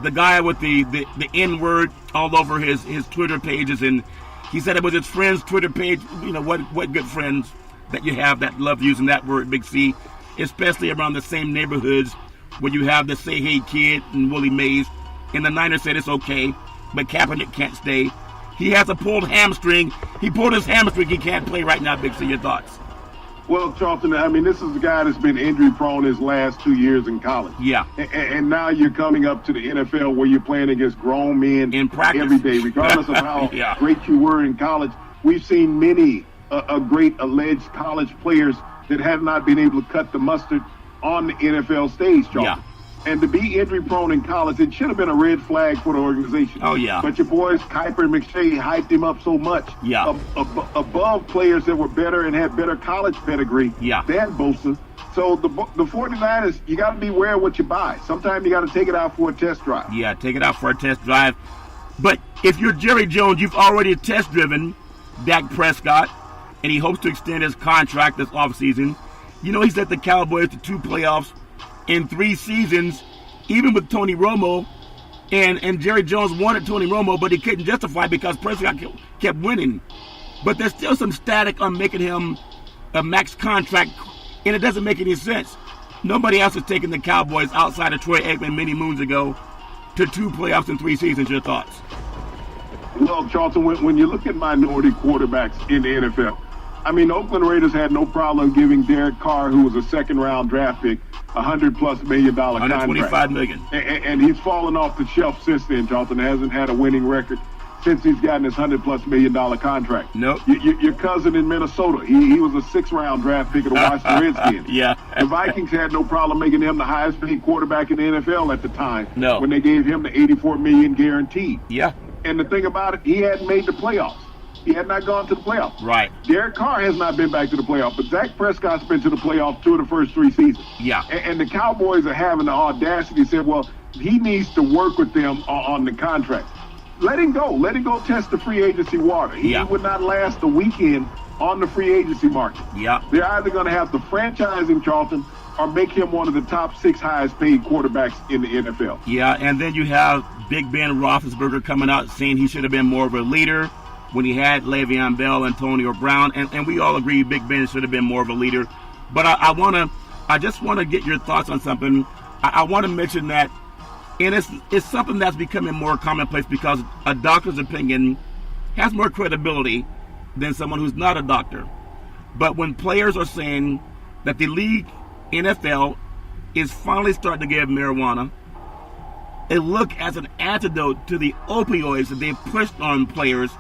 the guy with the N-word all over his Twitter pages, and he said it was his friend's Twitter page. You know, what good friends that you have that love using that word, Big C, especially around the same neighborhoods where you have the Say Hey Kid and Willie Mays. And the Niners said it's okay, but Kaepernick can't stay. He has a pulled hamstring. He pulled his hamstring. He can't play right now, Big C. Your thoughts? Well, Charlton, I mean, this is a guy that's been injury-prone his last 2 years in college. Yeah. And now you're coming up to the NFL where you're playing against grown men in practice every day, regardless of how yeah. great you were in college. We've seen many great alleged college players that have not been able to cut the mustard on the NFL stage, Charles. Yeah. And to be injury prone in college, it should have been a red flag for the organization. Oh, yeah. But your boys, Kiper and McShay, hyped him up so much. Yeah. Above players that were better and had better college pedigree Yeah. than Bosa. So the 49ers, you got to be aware of what you buy. Sometimes you got to take it out for a test drive. Yeah, take it out for a test drive. But if you're Jerry Jones, you've already test-driven Dak Prescott, and he hopes to extend his contract this offseason. You know, he's led the Cowboys to 2 playoffs in 3 seasons, even with Tony Romo. And Jerry Jones wanted Tony Romo, but he couldn't justify it because Prescott kept winning. But there's still some static on making him a max contract, and it doesn't make any sense. Nobody else has taken the Cowboys outside of Troy Aikman many moons ago to 2 playoffs in 3 seasons. Your thoughts? Well, Charlton, when you look at minority quarterbacks in the NFL, I mean, the Oakland Raiders had no problem giving Derek Carr, who was a second-round draft pick, $100+ million contract. $125 million. And he's fallen off the shelf since then, Charlton. Hasn't had a winning record since he's gotten his $100+ million contract. Nope. Your cousin in Minnesota, he was a 6th-round draft pick of the Washington Redskins. Yeah. The Vikings had no problem making him the highest-paid quarterback in the NFL at the time. No. When they gave him the $84 million guaranteed. Yeah. And the thing about it, he hadn't made the playoffs. He had not gone to the playoffs. Right. Derek Carr has not been back to the playoffs, but Dak Prescott's been to the playoffs 2 of the first 3 seasons. Yeah. And the Cowboys are having the audacity to say, well, he needs to work with them on the contract. Let him go. Let him go test the free agency water. He would not last the weekend on the free agency market. Yeah. They're either going to have to franchise him, Charlton, or make him one of the top 6 highest paid quarterbacks in the NFL. Yeah, and then you have Big Ben Roethlisberger coming out saying he should have been more of a leader when he had Le'Veon Bell, Antonio Brown, and we all agree Big Ben should have been more of a leader. But I just want to get your thoughts on something. I want to mention that, and it's something that's becoming more commonplace because a doctor's opinion has more credibility than someone who's not a doctor. But when players are saying that the league, NFL, is finally starting to give marijuana a look as an antidote to the opioids that they've pushed on players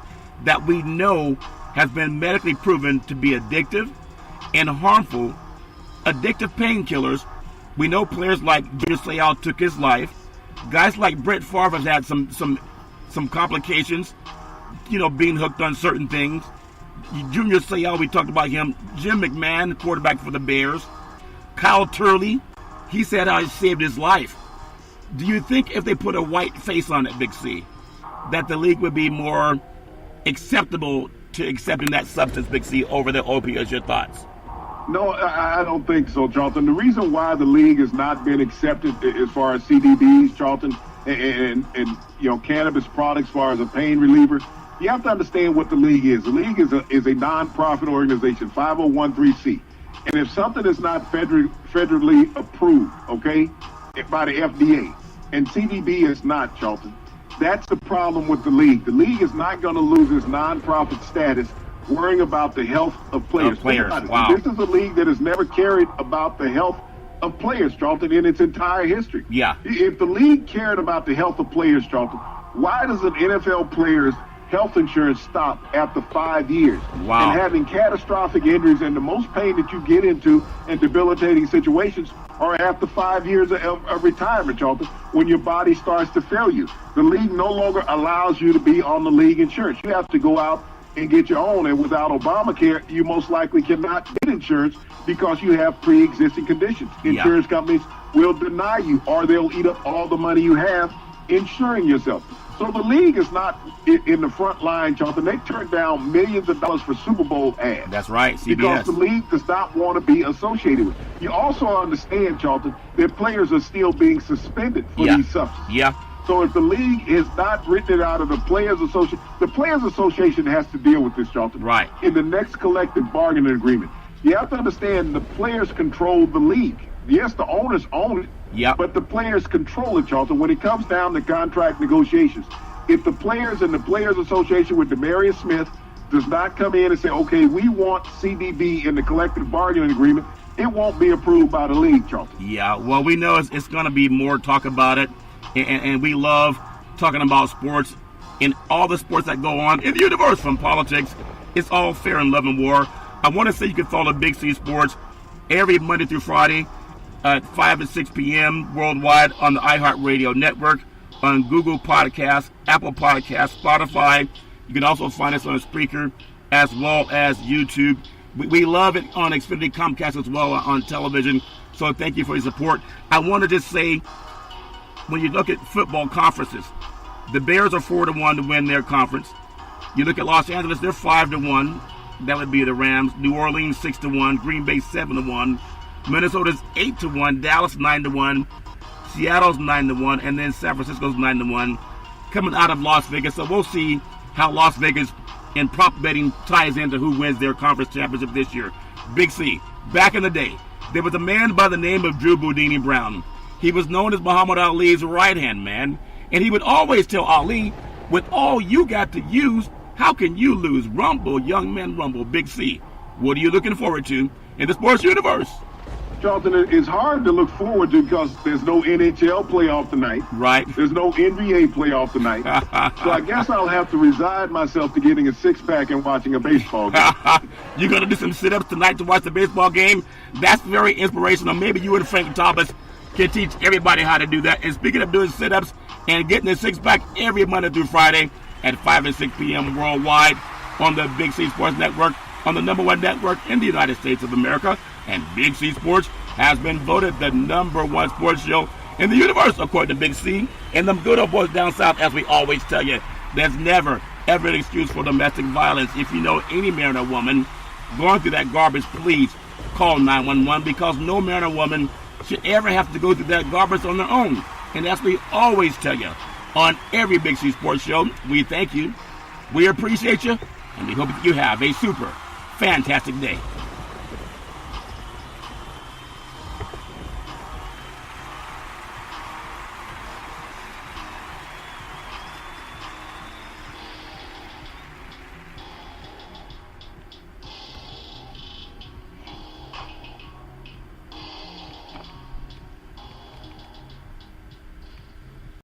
that we know has been medically proven to be addictive and harmful. Addictive painkillers. We know players like Junior Seau took his life. Guys like Brett Favre have had some complications, being hooked on certain things. Junior Seau, we talked about him. Jim McMahon, quarterback for the Bears. Kyle Turley, he said how he saved his life. Do you think if they put a white face on it, Big C, that the league would be more acceptable to accepting that substance, Big C, over the opioids? Your thoughts? No, I don't think so, Charlton. The reason why the league has not been accepted as far as CBDs, Charlton, and cannabis products as far as a pain reliever, you have to understand what the league is. The league is a non-profit organization, 501(c)(3). And if something is not federally approved, okay, by the FDA, and CBD is not, Charlton, that's the problem with the league. The league is not going to lose its non-profit status worrying about the health of players. Wow. This is a league that has never cared about the health of players, Charlton, in its entire history. Yeah. If the league cared about the health of players, Charlton, why does an NFL player's health insurance stop after 5 years? Wow. And having catastrophic injuries and the most pain that you get into in debilitating situations are after 5 years of retirement, Charlton, when your body starts to fail you. The league no longer allows you to be on the league insurance. You have to go out and get your own, and without Obamacare, you most likely cannot get insurance because you have pre-existing conditions. Insurance companies will deny you, or they'll eat up all the money you have insuring yourself. So the league is not in the front line, Charlton. They turned down millions of dollars for Super Bowl ads. That's right, CBS. Because the league does not want to be associated with it. You also understand, Charlton, that players are still being suspended for these substances. Yeah. So if the league has not written it out of the Players Association has to deal with this, Charlton. Right. In the next collective bargaining agreement. You have to understand the players control the league. Yes, the owners own it. Yeah. But the players control it, Charlton. When it comes down to contract negotiations, if the players and the Players Association with Demarius Smith does not come in and say, okay, we want CBD in the collective bargaining agreement, it won't be approved by the league, Charlton. Yeah, well, we know it's going to be more talk about it, and we love talking about sports in all the sports that go on in the universe, from politics It's all fair in love and war. I want to say you can follow Big C Sports every Monday through Friday at 5 and 6 p.m. worldwide on the iHeartRadio network, on Google Podcasts, Apple Podcasts, Spotify. You can also find us on Spreaker as well as YouTube. We love it on Xfinity Comcast as well on television. So thank you for your support. I want to just say, when you look at football conferences, the Bears are 4-1 to win their conference. You look at Los Angeles, they're 5-1. That would be the Rams. New Orleans 6-1. Green Bay 7-1. Minnesota's 8-1. Dallas 9-1. Seattle's 9-1, and then San Francisco's 9-1 coming out of Las Vegas. So we'll see how Las Vegas in prop betting ties into who wins their conference championship this year. Big C, back in the day, there was a man by the name of Drew Boudini Brown. He was known as Muhammad Ali's right-hand man, and he would always tell Ali, with all you got to use, how can you lose? Rumble, young men, rumble. Big C, what are you looking forward to in the sports universe? Charlton, it's hard to look forward to because there's no NHL playoff tonight. Right. There's no NBA playoff tonight. So I guess I'll have to resign myself to getting a six-pack and watching a baseball game. You're going to do some sit-ups tonight to watch the baseball game? That's very inspirational. Maybe you and Frank Thomas can teach everybody how to do that. And speaking of doing sit-ups and getting a six-pack every Monday through Friday at 5 and 6 p.m. worldwide on the Big C Sports Network, on the #1 network in the United States of America. And Big C Sports has been voted the #1 sports show in the universe, according to Big C. And them good old boys down south, as we always tell you, there's never, ever an excuse for domestic violence. If you know any man or woman going through that garbage, please call 911, because no man or woman should ever have to go through that garbage on their own. And as we always tell you on every Big C Sports show, we thank you, we appreciate you, and we hope that you have a super fantastic day.